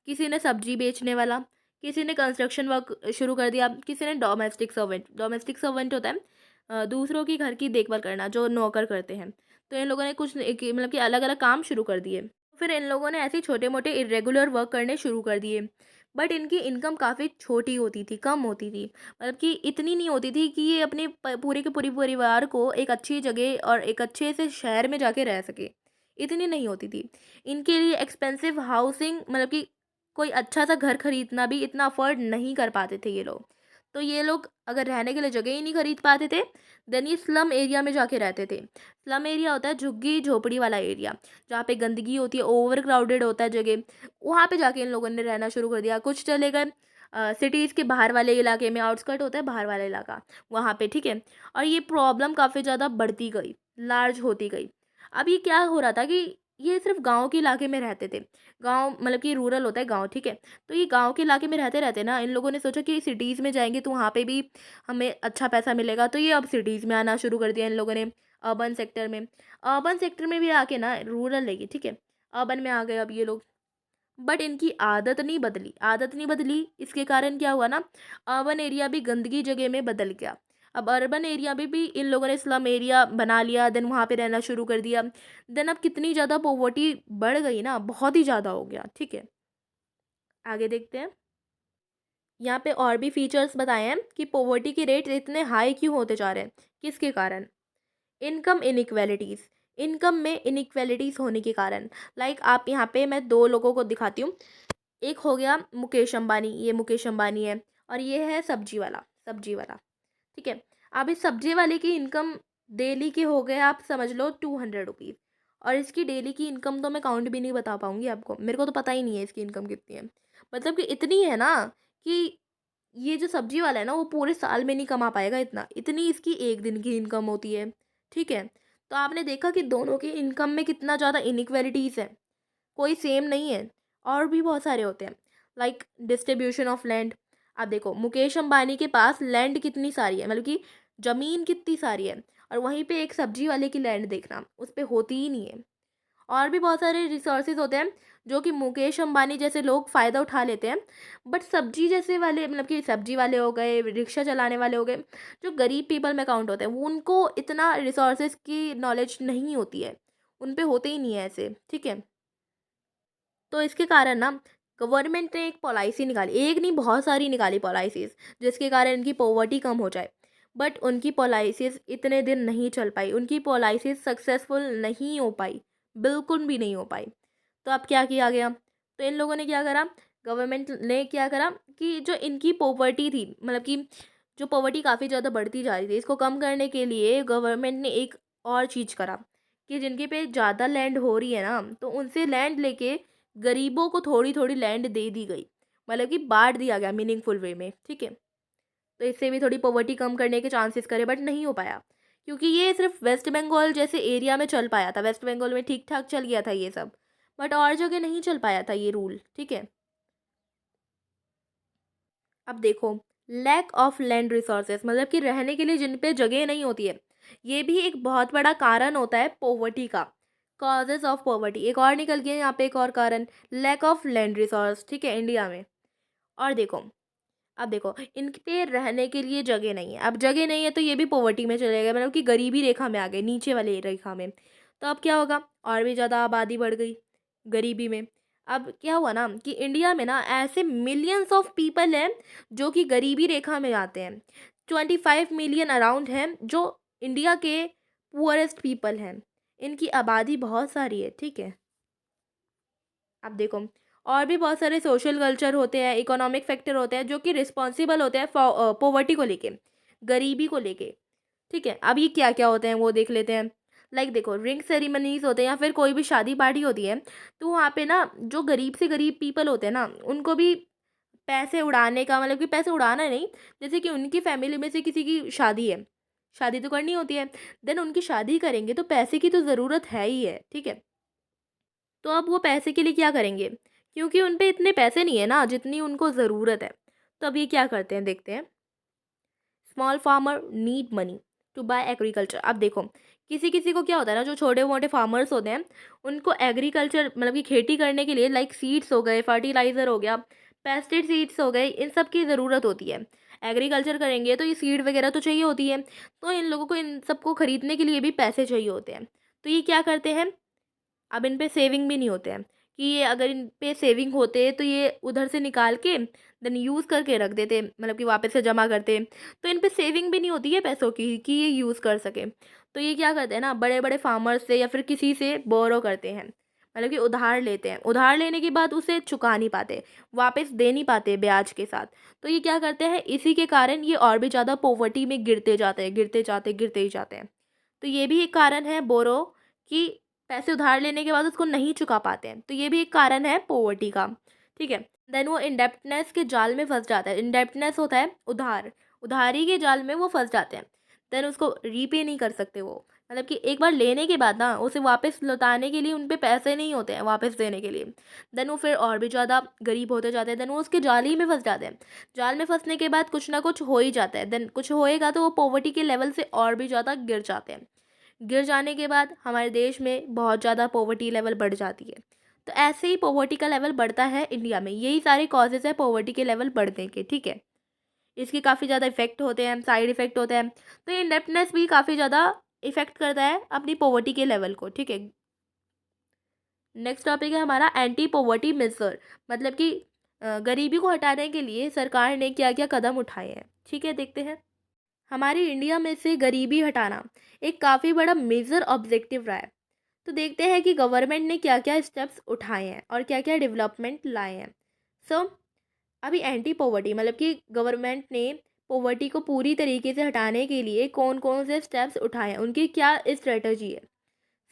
[SPEAKER 1] किसी ने सब्जी बेचने वाला, किसी ने कंस्ट्रक्शन वर्क शुरू कर दिया, किसी ने डोमेस्टिक सर्वेंट। डोमेस्टिक सर्वेंट होता है दूसरों की घर की देखभाल करना, जो नौकर करते हैं। तो इन लोगों ने कुछ मतलब कि अलग अलग काम शुरू कर दिए। फिर इन लोगों ने ऐसे छोटे मोटे इरेगुलर वर्क करने शुरू कर दिए, बट इनकी इनकम काफ़ी छोटी होती थी, कम होती थी। मतलब कि इतनी नहीं होती थी कि ये अपने पूरे के पूरे परिवार को एक अच्छी जगह और एक अच्छे से शहर में जाके रह सके, इतनी नहीं होती थी। इनके लिए एक्सपेंसिव हाउसिंग, मतलब कि कोई अच्छा सा घर खरीदना भी इतना अफोर्ड नहीं कर पाते थे ये लोग। तो ये लोग अगर रहने के लिए जगह ही नहीं खरीद पाते थे, देन ये स्लम एरिया में जाके रहते थे। स्लम एरिया होता है झुग्गी झोपड़ी वाला एरिया, जहाँ पे गंदगी होती है, ओवर क्राउडेड होता है जगह, वहाँ पे जाके इन लोगों ने रहना शुरू कर दिया। कुछ चले गए सिटीज़ के बाहर वाले इलाके में, आउटस्कर्ट होता है बाहर वाला इलाका, वहाँ पे, ठीक है। और ये प्रॉब्लम काफ़ी ज़्यादा बढ़ती गई, लार्ज होती गई। अब ये क्या हो रहा था कि ये सिर्फ गांव के इलाके में रहते थे। गांव मतलब कि रूरल होता है गांव, ठीक है। तो ये गांव के इलाके में रहते रहते ना, इन लोगों ने सोचा कि सिटीज़ में जाएंगे तो वहाँ पे भी हमें अच्छा पैसा मिलेगा। तो ये अब सिटीज़ में आना शुरू कर दिया इन लोगों ने, अर्बन सेक्टर में। अर्बन सेक्टर में भी आके ना, रूरल लेगी, ठीक है, अर्बन में आ गए अब ये लोग। बट इनकी आदत नहीं बदली, आदत नहीं बदली। इसके कारण क्या हुआ ना, अर्बन एरिया भी गंदगी जगह में बदल गया। अब अर्बन एरिया में भी इन लोगों ने स्लम एरिया बना लिया, देन वहाँ पे रहना शुरू कर दिया। देन अब कितनी ज़्यादा पॉवर्टी बढ़ गई ना, बहुत ही ज़्यादा हो गया, ठीक है। आगे देखते हैं। यहाँ पे और भी फीचर्स बताए हैं कि पॉवर्टी के रेट इतने हाई क्यों होते जा रहे हैं, किसके कारण। इनकम इनइक्वेलिटीज़, इनकम में इनइक्वेलिटीज़ होने के कारण। लाइक आप यहाँ पे, मैं दो लोगों को दिखाती हूँ। एक हो गया मुकेश अंबानी, ये मुकेश अंबानी है, और ये है सब्जी वाला, सब्जी वाला, ठीक है। अब इस सब्जी वाले की इनकम डेली के हो गए, आप समझ लो 200 रुपीज़। और इसकी डेली की इनकम तो मैं काउंट भी नहीं बता पाऊंगी आपको, मेरे को तो पता ही नहीं है इसकी इनकम कितनी है। मतलब कि इतनी है ना कि ये जो सब्जी वाला है ना, वो पूरे साल में नहीं कमा पाएगा इतना, इतनी इसकी एक दिन की इनकम होती है, ठीक है। तो आपने देखा कि दोनों की इनकम में कितना ज़्यादा इनइक्वेलिटीज़ है, कोई सेम नहीं है। और भी बहुत सारे होते हैं, लाइक डिस्ट्रीब्यूशन ऑफ लैंड। आप देखो मुकेश अंबानी के पास लैंड कितनी सारी है, मतलब कि ज़मीन कितनी सारी है, और वहीं पे एक सब्जी वाले की लैंड देखना, उस पर होती ही नहीं है। और भी बहुत सारे रिसोर्सेज होते हैं जो कि मुकेश अंबानी जैसे लोग फ़ायदा उठा लेते हैं। बट सब्जी जैसे वाले, मतलब कि सब्जी वाले हो गए, रिक्शा चलाने वाले हो गए, जो गरीब पीपल में काउंट होते हैं, वो उनको इतना रिसोर्सेज की नॉलेज नहीं होती है, उन पे होते ही नहीं है ऐसे, ठीक है। तो इसके कारण ना गवर्नमेंट ने एक पॉलिसी निकाली, एक नहीं बहुत सारी निकाली पॉलिसीज़, जिसके कारण इनकी पॉवर्टी कम हो जाए। बट उनकी पॉलिसीज़ इतने दिन नहीं चल पाई, उनकी पॉलिसीज़ सक्सेसफुल नहीं हो पाई, बिल्कुल भी नहीं हो पाई। तो अब क्या किया गया, तो इन लोगों ने क्या करा, गवर्नमेंट ने क्या करा कि जो इनकी पॉवर्टी थी, मतलब कि जो पॉवर्टी काफ़ी ज़्यादा बढ़ती जा रही थी, इसको कम करने के लिए गवर्नमेंट ने एक और चीज़ करा कि जिनके पे ज़्यादा लैंड हो रही है ना, तो उनसे लैंड लेके गरीबों को थोड़ी थोड़ी लैंड दे दी गई, मतलब कि बांट दिया गया मीनिंगफुल वे में, ठीक है। तो इससे भी थोड़ी पॉवर्टी कम करने के चांसेस करे, बट नहीं हो पाया क्योंकि ये सिर्फ वेस्ट बंगाल जैसे एरिया में चल पाया था, वेस्ट बंगाल में ठीक ठाक चल गया था ये सब, बट और जगह नहीं चल पाया था ये रूल, ठीक है। अब देखो, लैक ऑफ लैंड रिसोर्सेज, मतलब कि रहने के लिए जिन पे जगह नहीं होती है, ये भी एक बहुत बड़ा कारण होता है पोवर्टी का। कॉजेज ऑफ पोवर्टी, एक और निकल गया यहाँ पे एक और कारण, लैक ऑफ लैंड रिसोर्स, ठीक है, इंडिया में। और देखो, अब देखो, इन पे रहने के लिए जगह नहीं है, अब जगह नहीं है तो ये भी पोवर्टी में चले गए, मतलब कि गरीबी रेखा में आ गए, नीचे वाली रेखा में। तो अब क्या होगा, और भी ज़्यादा आबादी बढ़ गई गरीबी में। अब क्या हुआ ना कि इंडिया में ना ऐसे मिलियंस ऑफ पीपल हैं जो कि गरीबी रेखा में आते हैं। 25 मिलियन अराउंड हैं जो इंडिया के पुअरेस्ट पीपल हैं, इनकी आबादी बहुत सारी है, ठीक है। अब देखो, और भी बहुत सारे सोशल कल्चर होते हैं, इकोनॉमिक फैक्टर होते हैं जो कि रिस्पॉन्सिबल होते हैं पॉवर्टी को लेके, गरीबी को लेके, ठीक है। अब ये क्या क्या होते हैं वो देख लेते हैं। लाइक देखो, रिंग सेरेमनीज होते हैं या फिर कोई भी शादी पार्टी होती है, तो वहाँ पे ना जो गरीब से गरीब पीपल होते हैं ना, उनको भी पैसे उड़ाने का, मतलब कि पैसे उड़ाना नहीं, जैसे कि उनकी फैमिली में से किसी की शादी है, शादी तो करनी होती है, देन उनकी शादी करेंगे तो पैसे की तो ज़रूरत है ही है, ठीक है। तो अब वो पैसे के लिए क्या करेंगे, क्योंकि उन पे इतने पैसे नहीं है ना जितनी उनको ज़रूरत है। तो अब ये क्या करते हैं, देखते हैं। Small farmer need money to buy agriculture. अब देखो, किसी किसी को क्या होता है ना, जो छोटे मोटे फार्मर्स होते हैं, उनको एग्रीकल्चर मतलब कि खेती करने के लिए, लाइक सीड्स हो गए, फर्टिलाइज़र हो गया, पेस्टिड सीड्स हो गए, इन सब की ज़रूरत होती है। एग्रीकल्चर करेंगे तो ये सीड वगैरह तो चाहिए होती है, तो इन लोगों को इन सबको खरीदने के लिए भी पैसे चाहिए होते हैं। तो ये क्या करते हैं, अब इन पे सेविंग भी नहीं होते हैं, कि ये अगर इन पे सेविंग होते तो ये उधर से निकाल के देन यूज़ करके रख देते, मतलब कि वापस से जमा करते। तो इन पे सेविंग भी नहीं होती है पैसों की कि ये यूज़ कर सके। तो ये क्या करते हैं ना, बड़े बड़े फार्मर्स से या फिर किसी से बोरो करते हैं, मतलब कि उधार लेते हैं, उधार लेने के बाद उसे चुका नहीं पाते, वापस दे नहीं पाते ब्याज के साथ। तो ये क्या करते हैं, इसी के कारण ये और भी ज़्यादा पॉवर्टी में गिरते जाते हैं, गिरते जाते, गिरते ही जाते हैं। तो ये भी एक कारण है बोरो, कि पैसे उधार लेने के बाद उसको नहीं चुका पाते हैं, तो ये भी एक कारण है पोवर्टी का, ठीक है। देन वो इंडेप्टनेस के जाल में फंस जाता है, इंडेप्टनेस होता है उधार, उधारी के जाल में वो फंस जाते हैं। देन उसको रीपे नहीं कर सकते वो, मतलब कि एक बार लेने के बाद ना उसे वापस लौटाने के लिए उन पे पैसे नहीं होते हैं वापस देने के लिए। देन वो फिर और भी ज़्यादा गरीब होते जाते हैं, देन वो उसके जाल ही में फंस जाते हैं। जाल में फंसने के बाद कुछ ना कुछ हो ही जाता है, देन कुछ होएगा तो वो पॉवर्टी के लेवल से और भी ज़्यादा गिर जाते हैं। गिर जाने के बाद हमारे देश में बहुत ज़्यादा पॉवर्टी लेवल बढ़ जाती है। तो ऐसे ही पॉवर्टी का लेवल बढ़ता है इंडिया में, यही सारे कॉजेज़ है पॉवर्टी के लेवल बढ़ने के, ठीक है। इसके काफ़ी ज़्यादा इफेक्ट होते हैं, साइड इफेक्ट होते हैं। तो इंडेप्टनेस भी काफ़ी ज़्यादा इफेक्ट करता है अपनी पॉवर्टी के लेवल को, ठीक है। नेक्स्ट टॉपिक है हमारा एंटी पॉवर्टी मेजर, मतलब कि गरीबी को हटाने के लिए सरकार ने क्या क्या कदम उठाए हैं, ठीक है, देखते हैं। हमारी इंडिया में से गरीबी हटाना एक काफ़ी बड़ा मेजर ऑब्जेक्टिव रहा है। तो देखते हैं कि गवर्नमेंट ने क्या क्या स्टेप्स उठाए हैं और क्या क्या डेवलपमेंट लाए हैं। सो अभी एंटी पॉवर्टी, मतलब कि गवर्नमेंट ने पॉवर्टी को पूरी तरीके से हटाने के लिए कौन कौन से स्टेप्स उठाए हैं, उनकी क्या स्ट्रेटजी है।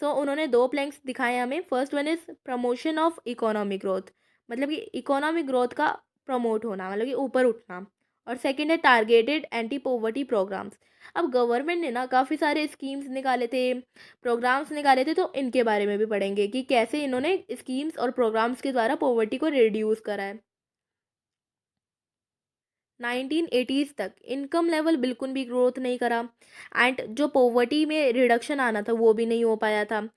[SPEAKER 1] सो उन्होंने दो प्लैंक्स दिखाए हमें। First one is promotion of economic growth, मतलब कि इकोनॉमिक ग्रोथ का प्रमोट होना, मतलब कि ऊपर उठना। और सेकंड है टारगेटेड एंटी पॉवर्टी प्रोग्राम्स। अब गवर्नमेंट ने ना काफ़ी सारे स्कीम्स निकाले थे, प्रोग्राम्स निकाले थे, तो इनके बारे में भी पढ़ेंगे कि कैसे इन्होंने स्कीम्स और प्रोग्राम्स के द्वारा पॉवर्टी को रिड्यूस करा है। 1980s तक इनकम लेवल बिल्कुल भी ग्रोथ नहीं करा, एंड जो पॉवर्टी में रिडक्शन आना था वो भी नहीं हो पाया था।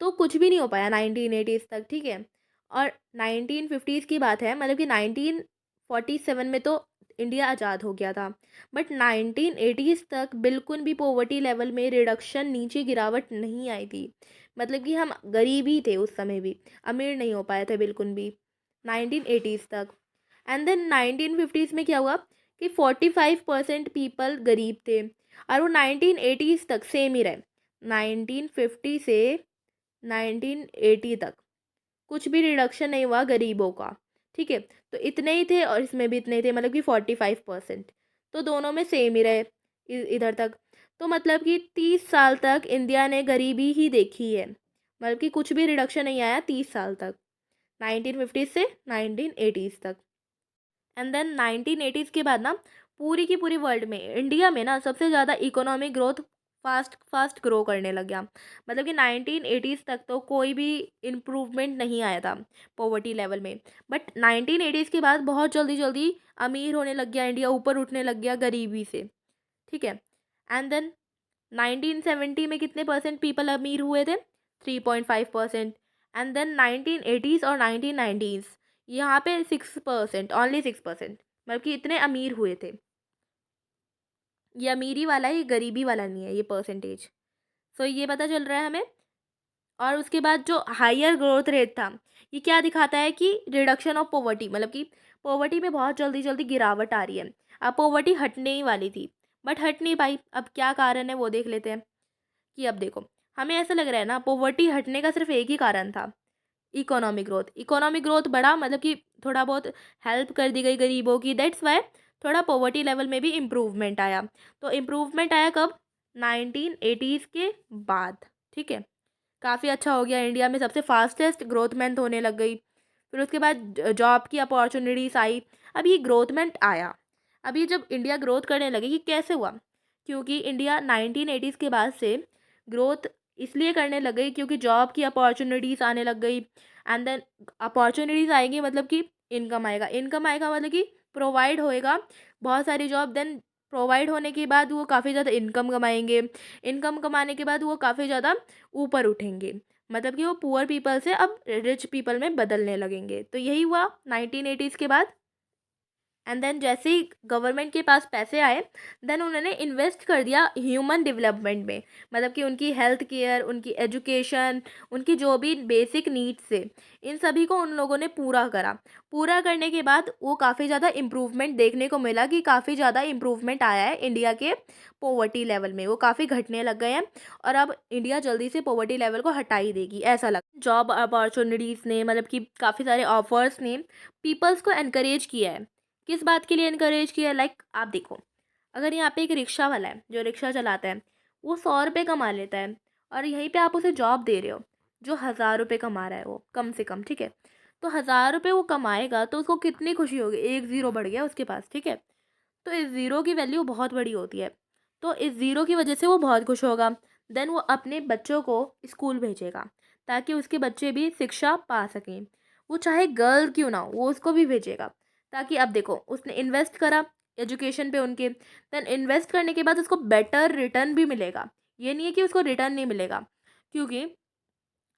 [SPEAKER 1] तो कुछ भी नहीं हो पाया 1980s तक, ठीक है। और 1950s की बात है, मतलब कि 1947 में तो इंडिया आज़ाद हो गया था, बट 1980s तक बिल्कुल भी पॉवर्टी लेवल में रिडक्शन, नीचे गिरावट नहीं आई थी। मतलब कि हम गरीब ही थे उस समय भी, अमीर नहीं हो पाए थे बिल्कुल भी 1980s तक। एंड देन 1950s में क्या हुआ कि 45% पीपल गरीब थे, और वो 1980s तक सेम ही रहे। 1950 से 1980 तक कुछ भी रिडक्शन नहीं हुआ गरीबों का, ठीक है। तो इतने ही थे और इसमें भी इतने ही थे, मतलब कि 45%। तो दोनों में सेम ही रहे इधर तक। तो मतलब कि 30 साल तक इंडिया ने गरीबी ही देखी है, मतलब कि कुछ भी रिडक्शन नहीं आया 30 साल तक, 1950 से 1980s तक। एंड देन 1980s के बाद ना पूरी की पूरी वर्ल्ड में, इंडिया में ना सबसे ज़्यादा economic growth fast fast grow करने लग गया। मतलब कि 1980s तक तो कोई भी इम्प्रूवमेंट नहीं आया था पॉवर्टी लेवल में, बट 1980s के बाद बहुत जल्दी जल्दी अमीर होने लग गया इंडिया, ऊपर उठने लग गया गरीबी से, ठीक है। एंड देन 1970 में कितने परसेंट पीपल अमीर हुए थे? 3.5%। एंड देन 1980s और 1990s यहाँ पे 6%, ओनली 6%, मतलब कि इतने अमीर हुए थे। ये अमीरी वाला है, ये गरीबी वाला नहीं है ये परसेंटेज। सो ये पता चल रहा है हमें। और उसके बाद जो हायर ग्रोथ रेट था, ये क्या दिखाता है कि रिडक्शन ऑफ पॉवर्टी, मतलब कि पॉवर्टी में बहुत जल्दी जल्दी गिरावट आ रही है। अब पॉवर्टी हटने ही वाली थी बट हट नहीं पाई। अब क्या कारण है वो देख लेते हैं। कि अब देखो, हमें ऐसा लग रहा है ना पॉवर्टी हटने का सिर्फ एक ही कारण था, इकोनॉमिक ग्रोथ। इकोनॉमिक ग्रोथ बढ़ा, मतलब कि थोड़ा बहुत हेल्प कर दी गई गरीबों की, दैट्स वाई थोड़ा पॉवर्टी लेवल में भी इम्प्रूवमेंट आया। तो इम्प्रूवमेंट आया कब? 1980s के बाद, ठीक है। काफ़ी अच्छा हो गया, इंडिया में सबसे फास्टेस्ट ग्रोथमेंट होने लग गई। फिर उसके बाद जॉब की अपॉर्चुनिटीज़ आई। अब ये ग्रोथमेंट आया, अब ये जब इंडिया ग्रोथ करने लगी, ये कैसे हुआ? क्योंकि इंडिया 1980s के बाद से ग्रोथ इसलिए करने लग गई क्योंकि जॉब की अपॉर्चुनिटीज़ आने लग गई। एंड देन अपॉर्चुनिटीज़ आएंगी मतलब कि इनकम आएगा, इनकम आएगा मतलब कि प्रोवाइड होएगा बहुत सारी जॉब। देन प्रोवाइड होने के बाद वो काफ़ी ज़्यादा इनकम कमाएंगे, इनकम कमाने के बाद वो काफ़ी ज़्यादा ऊपर उठेंगे, मतलब कि वो पुअर पीपल से अब रिच पीपल में बदलने लगेंगे। तो यही हुआ 1980s के बाद। एंड देन जैसे ही गवर्नमेंट के पास पैसे आए, देन उन्होंने इन्वेस्ट कर दिया ह्यूमन डेवलपमेंट में, मतलब कि उनकी हेल्थ केयर, उनकी एजुकेशन, उनकी जो भी बेसिक नीड्स थे, इन सभी को उन लोगों ने पूरा करा। पूरा करने के बाद वो काफ़ी ज़्यादा इम्प्रूवमेंट देखने को मिला, कि काफ़ी ज़्यादा इम्प्रूवमेंट आया है इंडिया के पॉवर्टी लेवल में, वो काफ़ी घटने लग गए हैं। और अब इंडिया जल्दी से पॉवर्टी लेवल को हटा ही देगी ऐसा लगा। जॉब अपॉर्चुनिटीज़ ने, मतलब कि काफ़ी सारे ऑफर्स ने पीपल्स को एनकरेज किया है। किस बात के लिए इनकरेज किया? लाइक आप देखो, अगर यहाँ पे एक रिक्शा वाला है जो रिक्शा चलाता है, वो 100 रुपये कमा लेता है, और यहीं पे आप उसे जॉब दे रहे हो जो 1000 रुपये कमा रहा है, वो कम से कम, ठीक है। तो 1000 रुपये वो कमाएगा तो उसको कितनी खुशी होगी, एक ज़ीरो बढ़ गया उसके पास, ठीक है। तो इस ज़ीरो की वैल्यू बहुत बड़ी होती है, तो इस ज़ीरो की वजह से वो बहुत खुश होगा। देन वो अपने बच्चों को स्कूल भेजेगा ताकि उसके बच्चे भी शिक्षा पा सकें। वो चाहे गर्ल क्यों ना हो, वो उसको भी भेजेगा, ताकि अब देखो उसने इन्वेस्ट करा एजुकेशन पे उनके, देन इन्वेस्ट करने के बाद उसको बेटर रिटर्न भी मिलेगा। ये नहीं है कि उसको रिटर्न नहीं मिलेगा, क्योंकि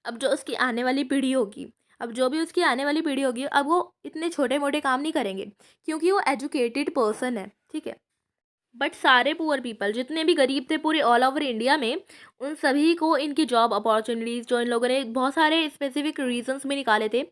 [SPEAKER 1] अब जो उसकी आने वाली पीढ़ी होगी, अब जो भी उसकी आने वाली पीढ़ी होगी, अब वो इतने छोटे मोटे काम नहीं करेंगे क्योंकि वो एजुकेटेड पर्सन है, ठीक है। बट सारे पुअर पीपल जितने भी गरीब थे पूरे ऑल ओवर इंडिया में, उन सभी को इनकी जॉब अपॉर्चुनिटीज़, जो इन लोगों ने बहुत सारे स्पेसिफिक रीजंस में निकाले थे,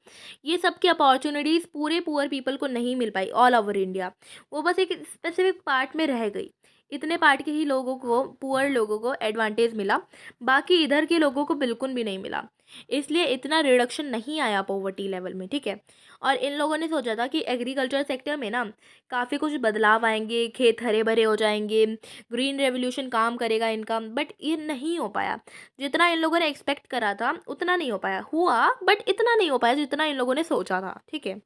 [SPEAKER 1] ये सब की अपॉर्चुनिटीज़ पूरे पुअर पीपल को नहीं मिल पाई ऑल ओवर इंडिया। वो बस एक स्पेसिफिक पार्ट में रह गई। इतने पार्ट के ही लोगों को, पुअर लोगों को एडवांटेज मिला, बाकी इधर के लोगों को बिल्कुल भी नहीं मिला। इसलिए इतना रिडक्शन नहीं आया पॉवर्टी लेवल में, ठीक है। और इन लोगों ने सोचा था कि एग्रीकल्चर सेक्टर में ना काफ़ी कुछ बदलाव आएंगे, खेत हरे भरे हो जाएंगे, ग्रीन रेवोल्यूशन काम करेगा इनका, बट ये नहीं हो पाया। जितना इन लोगों ने एक्सपेक्ट करा था उतना नहीं हो पाया, हुआ बट इतना नहीं हो पाया जितना इन लोगों ने सोचा था, ठीक है।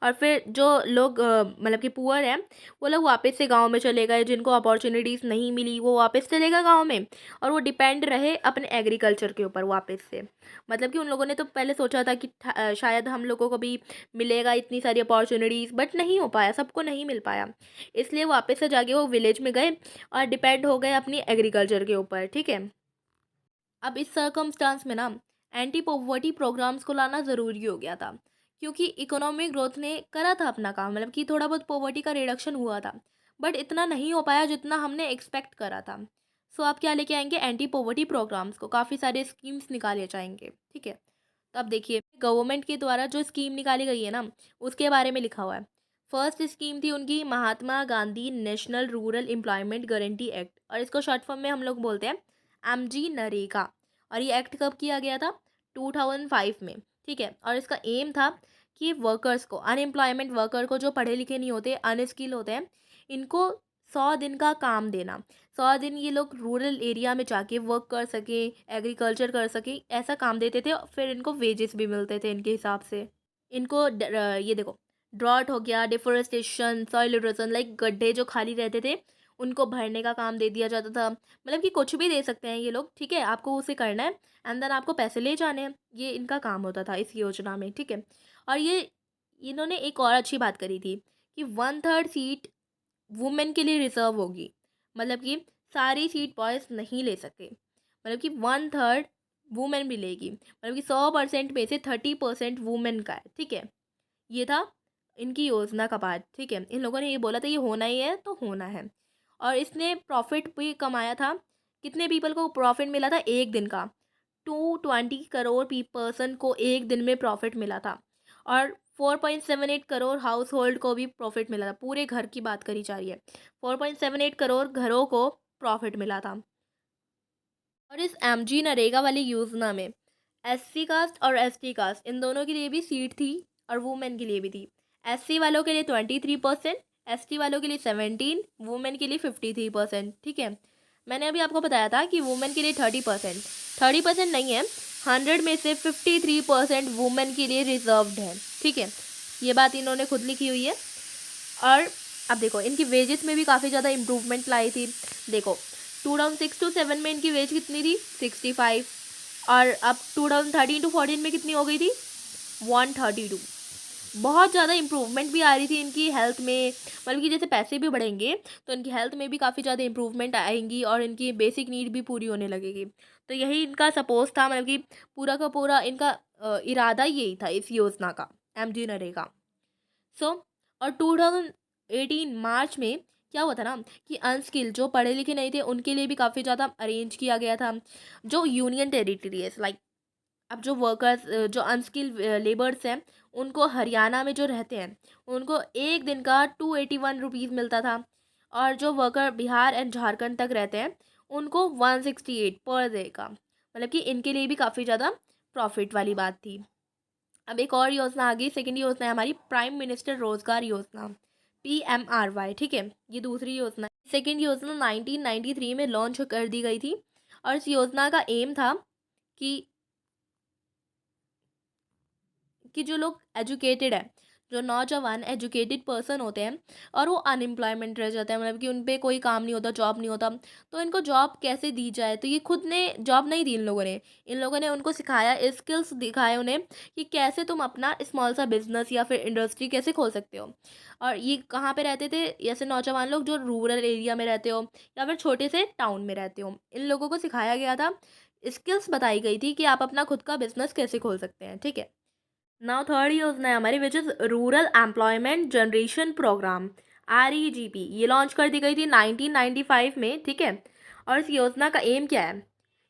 [SPEAKER 1] और फिर जो लोग मतलब कि पुअर हैं, वो लोग वापस से गांव में चले गए, जिनको अपॉर्चुनिटीज़ नहीं मिली वो वापस चले गए गांव में, और वो डिपेंड रहे अपने एग्रीकल्चर के ऊपर वापस से। मतलब कि उन लोगों ने तो पहले सोचा था कि शायद हम लोगों को भी मिलेगा इतनी सारी अपॉर्चुनिटीज़, बट नहीं हो पाया, सबको नहीं मिल पाया। इसलिए वापस से जाके वो विलेज में गए और डिपेंड हो गए अपनी एग्रीकल्चर के ऊपर, ठीक है। अब इस सर्कमस्टांस में ना एंटी पॉवर्टी प्रोग्राम्स को लाना ज़रूरी हो गया था, क्योंकि इकोनॉमिक ग्रोथ ने करा था अपना काम, मतलब कि थोड़ा बहुत पॉवर्टी का रिडक्शन हुआ था, बट इतना नहीं हो पाया जितना हमने एक्सपेक्ट करा था। सो आप क्या लेके आएंगे? एंटी पॉवर्टी प्रोग्राम्स को, काफ़ी सारे स्कीम्स निकाले जाएंगे, ठीक है। तो अब देखिए, गवर्नमेंट के द्वारा जो स्कीम निकाली गई है ना, उसके बारे में लिखा हुआ है। फर्स्ट स्कीम थी उनकी Mahatma Gandhi national rural employment guarantee act, और इसको शॉर्ट फॉर्म में हम लोग बोलते हैं एमजी नरेगा। और ये एक्ट कब किया गया था? 2005 में, ठीक है। और इसका एम था कि वर्कर्स को, अनएम्प्लॉयमेंट वर्कर को, जो पढ़े लिखे नहीं होते, अनस्किल होते हैं, इनको 100 दिन का काम देना। 100 दिन ये लोग रूरल एरिया में जाके वर्क कर सकें, एग्रीकल्चर कर सकें, ऐसा काम देते थे। फिर इनको वेजेस भी मिलते थे इनके हिसाब से। इनको ये देखो, ड्रॉट हो गया, डिफोरेस्टेशन, सॉइल इरोजन, लाइक गड्ढे जो खाली रहते थे उनको भरने का काम दे दिया जाता था, मतलब कि कुछ भी दे सकते हैं ये लोग, ठीक है, आपको उसे करना है एंड देन आपको पैसे ले जाने हैं, ये इनका काम होता था इस योजना में, ठीक है। और ये इन्होंने एक और अच्छी बात करी थी कि 1/3 सीट वुमेन के लिए रिजर्व होगी, मतलब कि सारी सीट बॉयज़ नहीं ले सकते, मतलब कि 1/3 वुमेन भी लेगी, मतलब कि 100% में से 30% वुमेन का है, ठीक है। ये था इनकी योजना का पार्ट, ठीक है। इन लोगों ने ये बोला था ये होना ही है तो होना है। और इसने प्रॉफिट भी कमाया था, कितने पीपल को प्रॉफिट मिला था एक दिन का, 220 करोड़ पर्सन को एक दिन में प्रॉफिट मिला था। और 4.78 करोड़ हाउस होल्ड को भी प्रॉफिट मिला था, पूरे घर की बात करी जा रही है, 4.78 करोड़ घरों को प्रॉफिट मिला था। और इस एमजी नरेगा वाली योजना में एससी कास्ट और एसटी कास्ट इन दोनों के लिए भी सीट थी और वुमेन के लिए भी थी। एससी वालों के लिए 23%, एसटी वालों के लिए 17, वुमेन के लिए 53%, ठीक है। मैंने अभी आपको बताया था कि वुमेन के लिए 30%, 30% नहीं है, 100 में से 53% वुमेन के लिए रिजर्व्ड है, ठीक है। ये बात इन्होंने खुद लिखी हुई है। और अब देखो इनकी वेजेस में भी काफ़ी ज़्यादा इम्प्रूवमेंट लाई थी। देखो 2006 to 7 में इनकी वेज कितनी थी, 65, और अब 2013 to 14 में कितनी हो गई थी, 132। बहुत ज़्यादा इम्प्रूवमेंट भी आ रही थी इनकी हेल्थ में, मतलब कि जैसे पैसे भी बढ़ेंगे तो इनकी हेल्थ में भी काफ़ी ज़्यादा इम्प्रूवमेंट आएंगी और इनकी बेसिक नीड भी पूरी होने लगेगी। तो यही इनका सपोज था, मतलब कि पूरा का पूरा इनका इरादा यही था इस योजना का, एमजी नरेगा। सो और 2018 मार्च में क्या हुआ था ना कि अनस्किल्ड जो पढ़े लिखे नहीं थे उनके लिए भी काफ़ी ज़्यादा अरेंज किया गया था। जो यूनियन टेरिटरीज लाइक, अब जो वर्कर्स जो अनस्किल्ड लेबर्स हैं उनको हरियाणा में जो रहते हैं उनको एक दिन का 281 रुपीज़ मिलता था। और जो वर्कर बिहार एंड झारखंड तक रहते हैं उनको 168 पर डे का, मतलब कि इनके लिए भी काफ़ी ज़्यादा प्रॉफिट वाली बात थी। अब एक और योजना आ गई, सेकेंड योजना है हमारी प्राइम मिनिस्टर रोजगार योजना, PMRY, ठीक है। ये दूसरी योजना है। सेकेंड योजना 1993 में लॉन्च कर दी गई थी और इस योजना का एम था कि जो लोग एजुकेटेड है, जो नौजवान एजुकेटेड पर्सन होते हैं और वो अनएम्प्लॉयमेंट रह जाते हैं, मतलब कि उन पे कोई काम नहीं होता, जॉब नहीं होता, तो इनको जॉब कैसे दी जाए। तो ये खुद ने जॉब नहीं दी, इन लोगों ने उनको सिखाया, स्किल्स दिखाए उन्हें कि कैसे तुम अपना स्मॉल सा बिजनेस या फिर इंडस्ट्री कैसे खोल सकते हो। और ये कहाँ पे रहते थे, ऐसे नौजवान लोग जो रूरल एरिया में रहते हो या फिर छोटे से टाउन में रहते हो, इन लोगों को सिखाया गया था, स्किल्स बताई गई थी कि आप अपना खुद का बिजनेस कैसे खोल सकते हैं, ठीक है। नाउ थर्ड योजना है हमारी which is rural employment generation programme, REGP। ये लॉन्च कर दी गई थी 1995 में, ठीक है। और इस योजना का एम क्या है,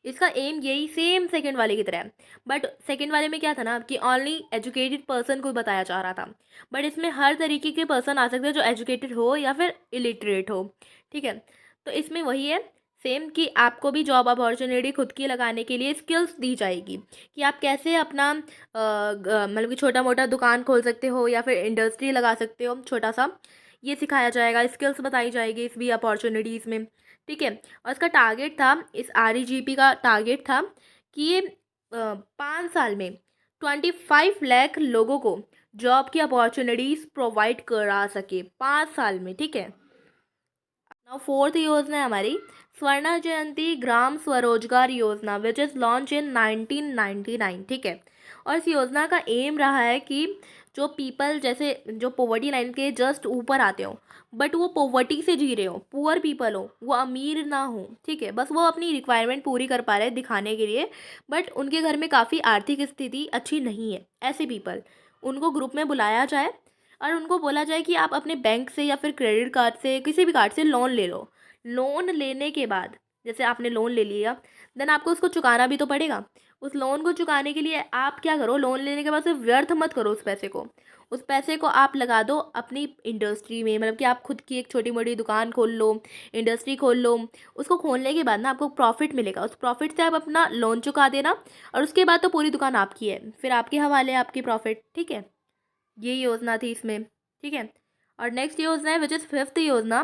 [SPEAKER 1] इसका एम यही सेम सेकंड वाले की तरह है, बट सेकंड वाले में क्या था ना कि ओनली एजुकेटेड पर्सन को बताया जा रहा था, बट इसमें हर तरीके के पर्सन आ सकते हैं जो एजुकेटेड हो या फिर इलिटरेट हो, ठीक है। तो इसमें वही है सेम कि आपको भी जॉब अपॉर्चुनिटी खुद की लगाने के लिए स्किल्स दी जाएगी कि आप कैसे अपना मतलब कि छोटा मोटा दुकान खोल सकते हो या फिर इंडस्ट्री लगा सकते हो छोटा सा, ये सिखाया जाएगा, स्किल्स बताई जाएगी इस भी अपॉर्चुनिटीज़ में, ठीक है। और इसका टारगेट था, इस REGP का टारगेट था कि ये 5 साल में 25 लाख लोगों को जॉब की अपॉर्चुनिटीज़ प्रोवाइड करा सके 5 साल में, ठीक है। नाउ फोर्थ योजना है हमारी स्वर्ण जयंती ग्राम स्वरोजगार योजना विच इज़ लॉन्च इन 1999, ठीक है। और इस योजना का एम रहा है कि जो पीपल जैसे जो पॉवर्टी लाइन के जस्ट ऊपर आते हो बट वो पॉवर्टी से जी रहे हो, पुअर पीपल हो, वो अमीर ना हो, ठीक है, बस वो अपनी रिक्वायरमेंट पूरी कर पा रहे हैं दिखाने के लिए, बट उनके घर में काफ़ी आर्थिक स्थिति अच्छी नहीं है, ऐसे पीपल उनको ग्रुप में बुलाया जाए और उनको बोला जाए कि आप अपने बैंक से या फिर क्रेडिट कार्ड से किसी भी कार्ड से लोन ले लो। लोन लेने के बाद जैसे आपने लोन ले लिया, देन आपको उसको चुकाना भी तो पड़ेगा। उस लोन को चुकाने के लिए आप क्या करो, लोन लेने के बाद सिर्फ व्यर्थ मत करो उस पैसे को, उस पैसे को आप लगा दो अपनी इंडस्ट्री में, मतलब कि आप खुद की एक छोटी मोटी दुकान खोल लो, इंडस्ट्री खोल लो। उसको खोलने के बाद ना आपको प्रॉफिट मिलेगा, उस प्रॉफिट से आप अपना लोन चुका देना और उसके बाद तो पूरी दुकान आपकी है, फिर आपके हवाले है आपकी प्रॉफिट, ठीक है। ये योजना थी इसमें, ठीक है। और नेक्स्ट योजना है विच इज़ फिफ्थ योजना,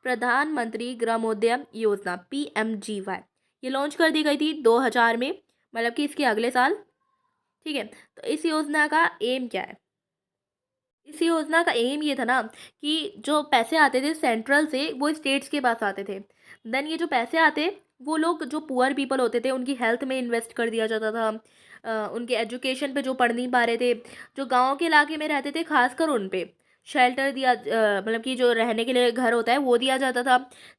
[SPEAKER 1] प्रधानमंत्री ग्रामोदय योजना, PMGY। ये लॉन्च कर दी गई थी 2000 में, मतलब कि इसके अगले साल, ठीक है। तो इस योजना का एम क्या है, इस योजना का एम ये था ना कि जो पैसे आते थे सेंट्रल से वो स्टेट्स के पास आते थे। देन ये जो पैसे आते वो लोग जो पुअर पीपल होते थे उनकी हेल्थ में इन्वेस्ट कर दिया जाता था। उनके एजुकेशन पे जो पढ़ नहीं पा रहे थे, जो गांव के इलाके में रहते थे खासकर उन पे शेल्टर दिया, मतलब कि जो रहने के लिए घर होता है वो दिया जाता था।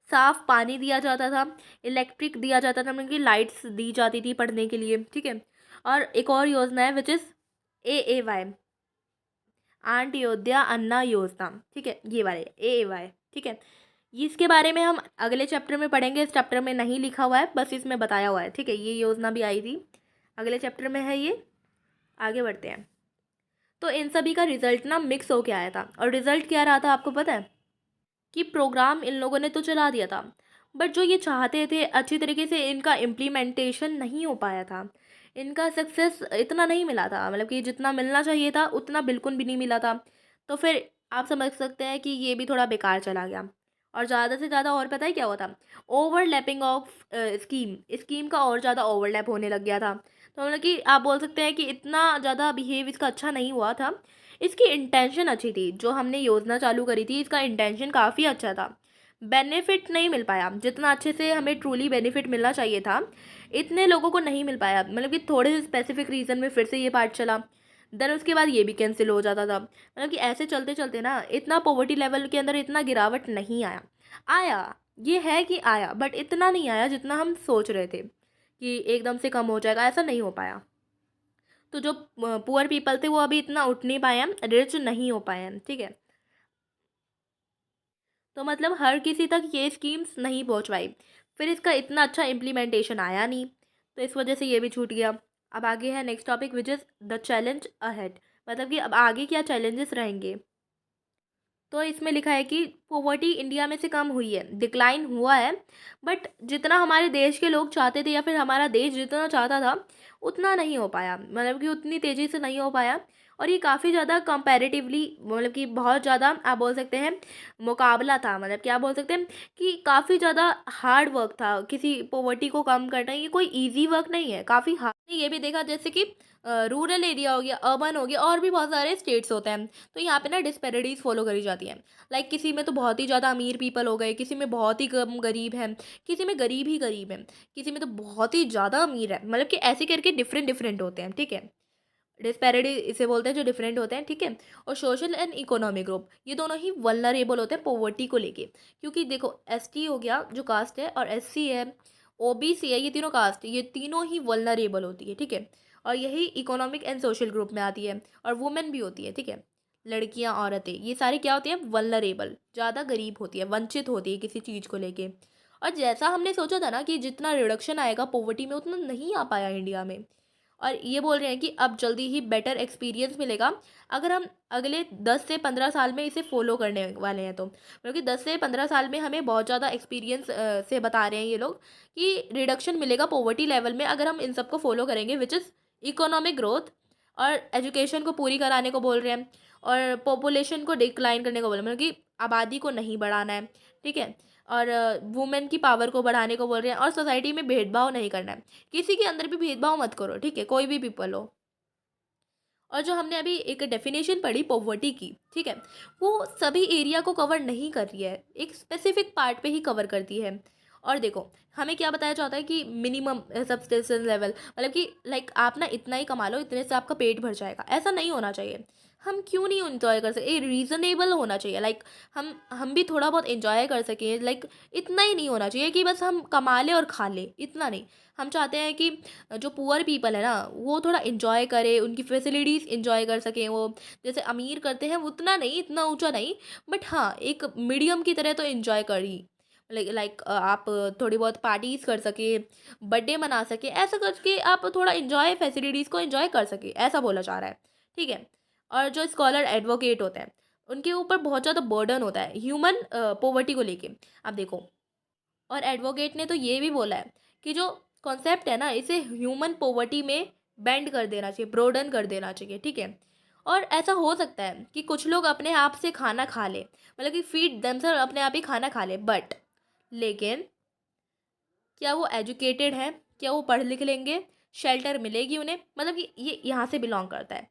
[SPEAKER 1] साफ़ पानी दिया जाता था, इलेक्ट्रिक दिया जाता था, मतलब कि लाइट्स दी जाती थी पढ़ने के लिए, ठीक है। और एक और योजना है विच इज़ AAY, अंत्योदया अन्ना योजना, ठीक है, ये वाले AAY, ठीक है। इसके बारे में हम अगले चैप्टर में पढ़ेंगे, इस चैप्टर में नहीं लिखा हुआ है, बस इसमें बताया हुआ है, ठीक है। ये योजना भी आई थी, अगले चैप्टर में है ये। आगे बढ़ते हैं। तो इन सभी का रिजल्ट ना मिक्स होके आया था, और रिजल्ट क्या रहा था आपको पता है? कि प्रोग्राम इन लोगों ने तो चला दिया था, बट जो ये चाहते थे अच्छी तरीके से इनका इम्प्लीमेंटेशन नहीं हो पाया था। इनका सक्सेस इतना नहीं मिला था, मतलब कि जितना मिलना चाहिए था उतना बिल्कुल भी नहीं मिला था। तो फिर आप समझ सकते हैं कि ये भी थोड़ा बेकार चला गया। और ज़्यादा से ज़्यादा और पता है क्या हुआ था? ओवरलैपिंग ऑफ स्कीम, स्कीम का और ज़्यादा ओवरलैप होने लग गया था। तो मतलब कि आप बोल सकते हैं कि इतना ज़्यादा बिहेव इसका अच्छा नहीं हुआ था। इसकी इंटेंशन अच्छी थी, जो हमने योजना चालू करी थी इसका इंटेंशन काफ़ी अच्छा था। बेनिफिट नहीं मिल पाया जितना अच्छे से हमें ट्रूली बेनिफिट मिलना चाहिए था, इतने लोगों को नहीं मिल पाया। मतलब कि थोड़े से स्पेसिफिक रीज़न में फिर से ये पार्ट चला, देन उसके बाद ये भी कैंसिल हो जाता था। मतलब कि ऐसे चलते चलते ना इतना पॉवर्टी लेवल के अंदर इतना गिरावट नहीं आया। आया, ये है कि आया, बट इतना नहीं आया जितना हम सोच रहे थे कि एकदम से कम हो जाएगा, ऐसा नहीं हो पाया। तो जो पुअर पीपल थे वो अभी इतना उठ नहीं पाए हैं, रिच नहीं हो पाए हैं, ठीक है। तो मतलब हर किसी तक ये स्कीम्स नहीं पहुंच पाई, फिर इसका इतना अच्छा इम्प्लीमेंटेशन आया नहीं, तो इस वजह से ये भी छूट गया। अब आगे है next topic which is the challenge ahead, मतलब कि अब आगे क्या चैलेंजेस रहेंगे। तो इसमें लिखा है कि पॉवर्टी इंडिया में से कम हुई है, डिक्लाइन हुआ है, बट जितना हमारे देश के लोग चाहते थे या फिर हमारा देश जितना चाहता था उतना नहीं हो पाया, मतलब कि उतनी तेज़ी से नहीं हो पाया। और ये काफ़ी ज़्यादा कंपैरेटिवली, मतलब कि बहुत ज़्यादा आप बोल सकते हैं मुकाबला था, मतलब क्या बोल सकते हैं कि काफ़ी ज़्यादा हार्ड वर्क था किसी पॉवर्टी को कम करना। ये कोई इजी वर्क नहीं है, काफ़ी हार्ड। ये भी देखा जैसे कि रूरल एरिया हो गया, अर्बन हो गया, और भी बहुत सारे स्टेट्स होते हैं, तो यहाँ पे ना डिस्पैरिटीज़ फॉलो करी जाती हैं। लाइक किसी में तो बहुत ही ज़्यादा अमीर पीपल हो गए, किसी में बहुत ही कम गरीब हैं, किसी में गरीब ही गरीब हैं, किसी में तो बहुत ही ज़्यादा अमीर है, मतलब कि ऐसे करके डिफरेंट डिफरेंट होते हैं, ठीक है। डिस्पैरिटी इसे बोलते हैं जो डिफरेंट होते हैं, ठीक है। और सोशल एंड इकोनॉमिक ग्रुप ये दोनों ही वल्नरेबल होते हैं पॉवर्टी को लेके, क्योंकि देखो एसटी हो गया जो कास्ट है, और एससी है, ओबीसी है, ये तीनों कास्ट, ये तीनों ही वल्नरेबल होती है, ठीक है। और यही इकोनॉमिक एंड सोशल ग्रुप में आती है, और वुमेन भी होती है, ठीक है। लड़कियां, औरतें, ये सारी क्या होती है? वल्नरेबल, ज़्यादा गरीब होती है, वंचित होती है किसी चीज़ को लेके। और जैसा हमने सोचा था ना कि जितना रिडक्शन आएगा पॉवर्टी में, उतना नहीं आ पाया इंडिया में। और ये बोल रहे हैं कि अब जल्दी ही बेटर एक्सपीरियंस मिलेगा अगर हम अगले 10 से 15 साल में इसे फॉलो करने वाले हैं, तो क्योंकि 10 से 15 साल में हमें बहुत ज़्यादा एक्सपीरियंस से बता रहे हैं ये लोग कि रिडक्शन मिलेगा पॉवर्टी लेवल में अगर हम इन सबको फॉलो करेंगे, विच इज़ इकोनॉमिक ग्रोथ, और एजुकेशन को पूरी कराने को बोल रहे हैं, और पॉपुलेशन को डिक्लाइन करने को बोल रहे हैं, मतलब कि आबादी को नहीं बढ़ाना है, ठीक है। और वुमेन की पावर को बढ़ाने को बोल रहे हैं, और सोसाइटी में भेदभाव नहीं करना है, किसी के अंदर भी भेदभाव मत करो, ठीक है, कोई भी पीपल हो। और जो हमने अभी एक डेफिनेशन पढ़ी पॉवर्टी की, ठीक है, वो सभी एरिया को कवर नहीं कर रही है, एक स्पेसिफिक पार्ट पे ही कवर करती है। और देखो हमें क्या बताया जाता है कि मिनिमम सब्सिस्टेंस लेवल, मतलब कि लाइक आप ना इतना ही कमा लो, इतने से आपका पेट भर जाएगा, ऐसा नहीं होना चाहिए। हम क्यों नहीं इंजॉय कर सकते? रीज़नेबल होना चाहिए, लाइक हम भी थोड़ा बहुत इंजॉय कर सकें, लाइक इतना ही नहीं होना चाहिए कि बस हम कमा लें और खा लें, इतना नहीं। हम चाहते हैं कि जो पुअर पीपल है ना वो थोड़ा इन्जॉय करे, उनकी फैसिलिटीज़ इन्जॉय कर सकें, वो जैसे अमीर करते हैं उतना नहीं, इतना ऊंचा नहीं, बट हाँ एक मीडियम की तरह तो इन्जॉय करी। लाइक आप थोड़ी बहुत पार्टीज़ कर सके, बर्थडे मना सके, ऐसा करके आप थोड़ा इन्जॉय फैसिलिटीज़ को इन्जॉय कर सके, ऐसा बोला जा रहा है, ठीक है। और जो स्कॉलर एडवोकेट होते हैं उनके ऊपर बहुत ज़्यादा बर्डन होता है ह्यूमन पॉवर्टी को लेके, आप देखो। और एडवोकेट ने तो ये भी बोला है कि जो कॉन्सेप्ट है ना इसे ह्यूमन पॉवर्टी में बेंड कर देना चाहिए, ब्रोडन कर देना चाहिए, ठीक है। और ऐसा हो सकता है कि कुछ लोग अपने आप से खाना खा ले, मतलब कि फीड देमसेल्फ, अपने आप ही खाना खा ले, बट लेकिन क्या वो एजुकेटेड हैं? क्या वो पढ़ लिख लेंगे? शेल्टर मिलेगी उन्हें? मतलब कि ये यहाँ से बिलोंग करता है।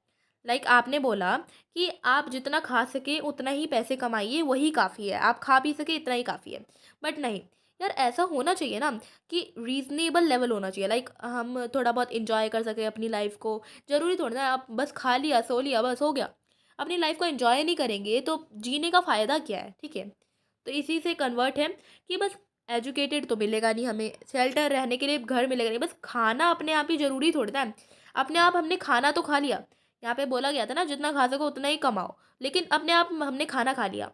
[SPEAKER 1] लाइक आपने बोला कि आप जितना खा सकें उतना ही पैसे कमाइए, वही काफ़ी है, आप खा पी सके इतना ही काफ़ी है। बट नहीं यार, ऐसा होना चाहिए ना कि रीज़नेबल लेवल होना चाहिए। लाइक हम थोड़ा बहुत इंजॉय कर सकें अपनी लाइफ को। ज़रूरी थोड़ा ना आप बस खा लिया सो लिया बस हो गया। अपनी लाइफ को एंजॉय नहीं करेंगे तो जीने का फ़ायदा क्या है? ठीक है, तो इसी से कन्वर्ट है कि बस एजुकेटेड तो मिलेगा नहीं हमें, शेल्टर रहने के लिए घर मिलेगा नहीं, बस खाना अपने आप ही ज़रूरी थोड़ी ना है। अपने आप हमने खाना तो खा लिया, यहाँ पे बोला गया था ना जितना खा सको उतना ही कमाओ, लेकिन अपने आप हमने खाना खा लिया।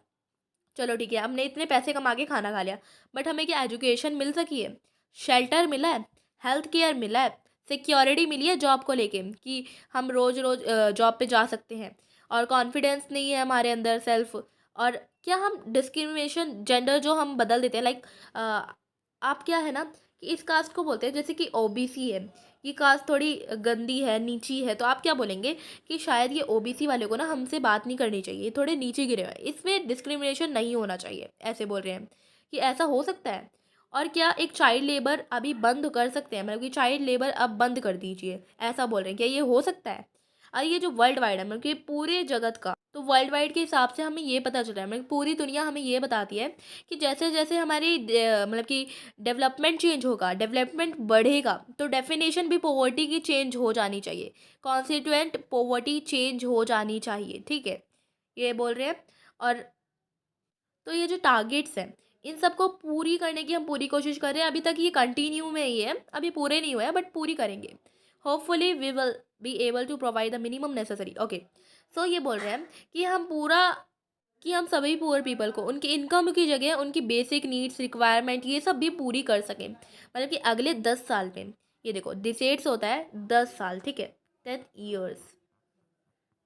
[SPEAKER 1] चलो ठीक है, हमने इतने पैसे कमा के खाना खा लिया, बट हमें क्या एजुकेशन मिल सकी है? शेल्टर मिला है? हेल्थ केयर मिला है? सिक्योरिटी मिली है जॉब को लेके कि हम रोज़ रोज़ जॉब पे जा सकते हैं? और कॉन्फिडेंस नहीं है हमारे अंदर सेल्फ। और क्या हम डिस्क्रिमिनेशन जेंडर जो हम बदल देते हैं, लाइक आप क्या है ना कि इस कास्ट को बोलते हैं जैसे कि ओबीसी है, ये कास्ट थोड़ी गंदी है, नीची है, तो आप क्या बोलेंगे कि शायद ये ओबीसी वाले को ना हमसे बात नहीं करनी चाहिए, ये थोड़े नीचे गिरे हुए हैं, इसमें डिस्क्रिमिनेशन नहीं होना चाहिए, ऐसे बोल रहे हैं कि ऐसा हो सकता है। और क्या एक चाइल्ड लेबर अभी बंद कर सकते हैं, मतलब कि चाइल्ड लेबर अब बंद कर दीजिए, ऐसा बोल रहे हैं, क्या ये हो सकता है? और ये जो वर्ल्ड वाइड है, मतलब कि पूरे जगत का, तो वर्ल्ड वाइड के हिसाब से हमें ये पता चल रहा है, मतलब पूरी दुनिया हमें ये बताती है कि जैसे जैसे हमारी मतलब कि डेवलपमेंट चेंज होगा, डेवलपमेंट बढ़ेगा, तो डेफिनेशन भी पॉवर्टी की चेंज हो जानी चाहिए, कॉन्स्टिट्यूएंट पॉवर्टी चेंज हो जानी चाहिए, ठीक है, ये बोल रहे हैं। और तो ये जो टारगेट्स हैं, इन सबको पूरी करने की हम पूरी कोशिश कर रहे हैं। अभी तक ये कंटिन्यू में ही है, अभी पूरे नहीं हुए हैं, बट पूरी करेंगे। Hopefully we will be able to provide the minimum necessary. Okay, so ये बोल रहे हैं कि हम पूरा, कि हम सभी पुअर पीपल को उनकी इनकम की जगह उनकी बेसिक नीड्स रिक्वायरमेंट ये सब भी पूरी कर सकें, मतलब कि अगले 10 साल में। ये देखो डिसेड्स होता है 10 साल, ठीक है, 10 ईयर्स।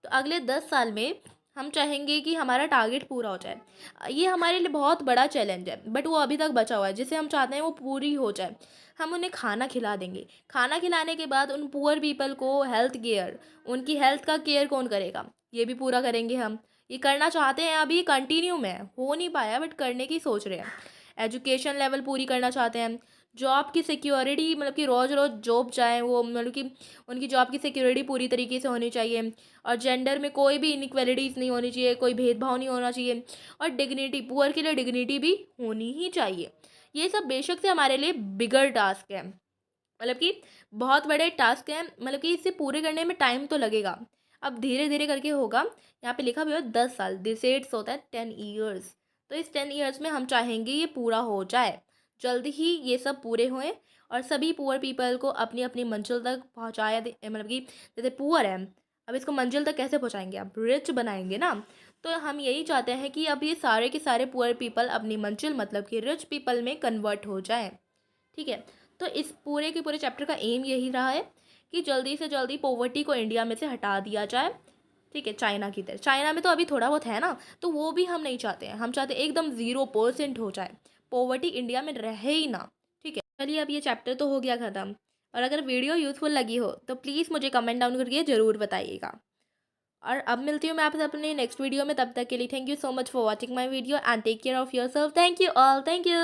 [SPEAKER 1] तो अगले 10 साल में हम चाहेंगे कि हमारा टारगेट पूरा हो जाए। ये हमारे लिए बहुत बड़ा चैलेंज है, बट वो अभी तक बचा हुआ है, जिसे हम चाहते हैं वो पूरी हो जाए। हम उन्हें खाना खिला देंगे, खाना खिलाने के बाद उन पुअर पीपल को हेल्थ केयर, उनकी हेल्थ का केयर कौन करेगा, ये भी पूरा करेंगे हम। ये करना चाहते हैं, अभी कंटिन्यू में है, हो नहीं पाया बट करने की सोच रहे हैं। एजुकेशन लेवल पूरी करना चाहते हैं। जॉब की सिक्योरिटी, मतलब कि रोज़ रोज़ जॉब जाएँ वो, मतलब कि उनकी जॉब की सिक्योरिटी पूरी तरीके से होनी चाहिए। और जेंडर में कोई भी इनइक्वालिटीज़ नहीं होनी चाहिए, कोई भेदभाव नहीं होना चाहिए। और डिग्निटी, पुअर के लिए डिग्निटी भी होनी ही चाहिए। ये सब बेशक से हमारे लिए बिगर टास्क है, मतलब कि बहुत बड़े टास्क हैं, मतलब कि इसे पूरे करने में टाइम तो लगेगा। अब धीरे धीरे करके होगा। यहाँ पे लिखा भी है 10 साल, डिसेड्स होता है 10 ईयर्स। तो इस 10 ईयर्स में हम चाहेंगे ये पूरा हो जाए, जल्दी ही ये सब पूरे होएं, और सभी पुअर पीपल को अपनी अपनी मंजिल तक पहुँचाया दे। मतलब कि जैसे पुअर है, अब इसको मंजिल तक कैसे पहुँचाएंगे, आप रिच बनाएंगे ना। तो हम यही चाहते हैं कि अब ये सारे के सारे पुअर पीपल अपनी मंजिल, मतलब कि रिच पीपल में कन्वर्ट हो जाएं, ठीक है। तो इस पूरे के पूरे चैप्टर का एम यही रहा है कि जल्दी से जल्दी पॉवर्टी को इंडिया में से हटा दिया जाए, ठीक है। चाइना की तरह, चाइना में तो अभी थोड़ा बहुत है ना, तो वो भी हम नहीं चाहते हैं, हम चाहते हैं एकदम 0% हो जाए, पॉवर्टी इंडिया में रहे ही ना, ठीक है। चलिए, अब ये चैप्टर तो हो गया ख़त्म। और अगर वीडियो यूज़फुल लगी हो तो प्लीज़ मुझे कमेंट डाउन करके ज़रूर बताइएगा। और अब मिलती हूँ मैं आपसे अपने नेक्स्ट वीडियो में, तब तक के लिए thank you so much for watching my video and take care of yourself. Thank you all, thank you.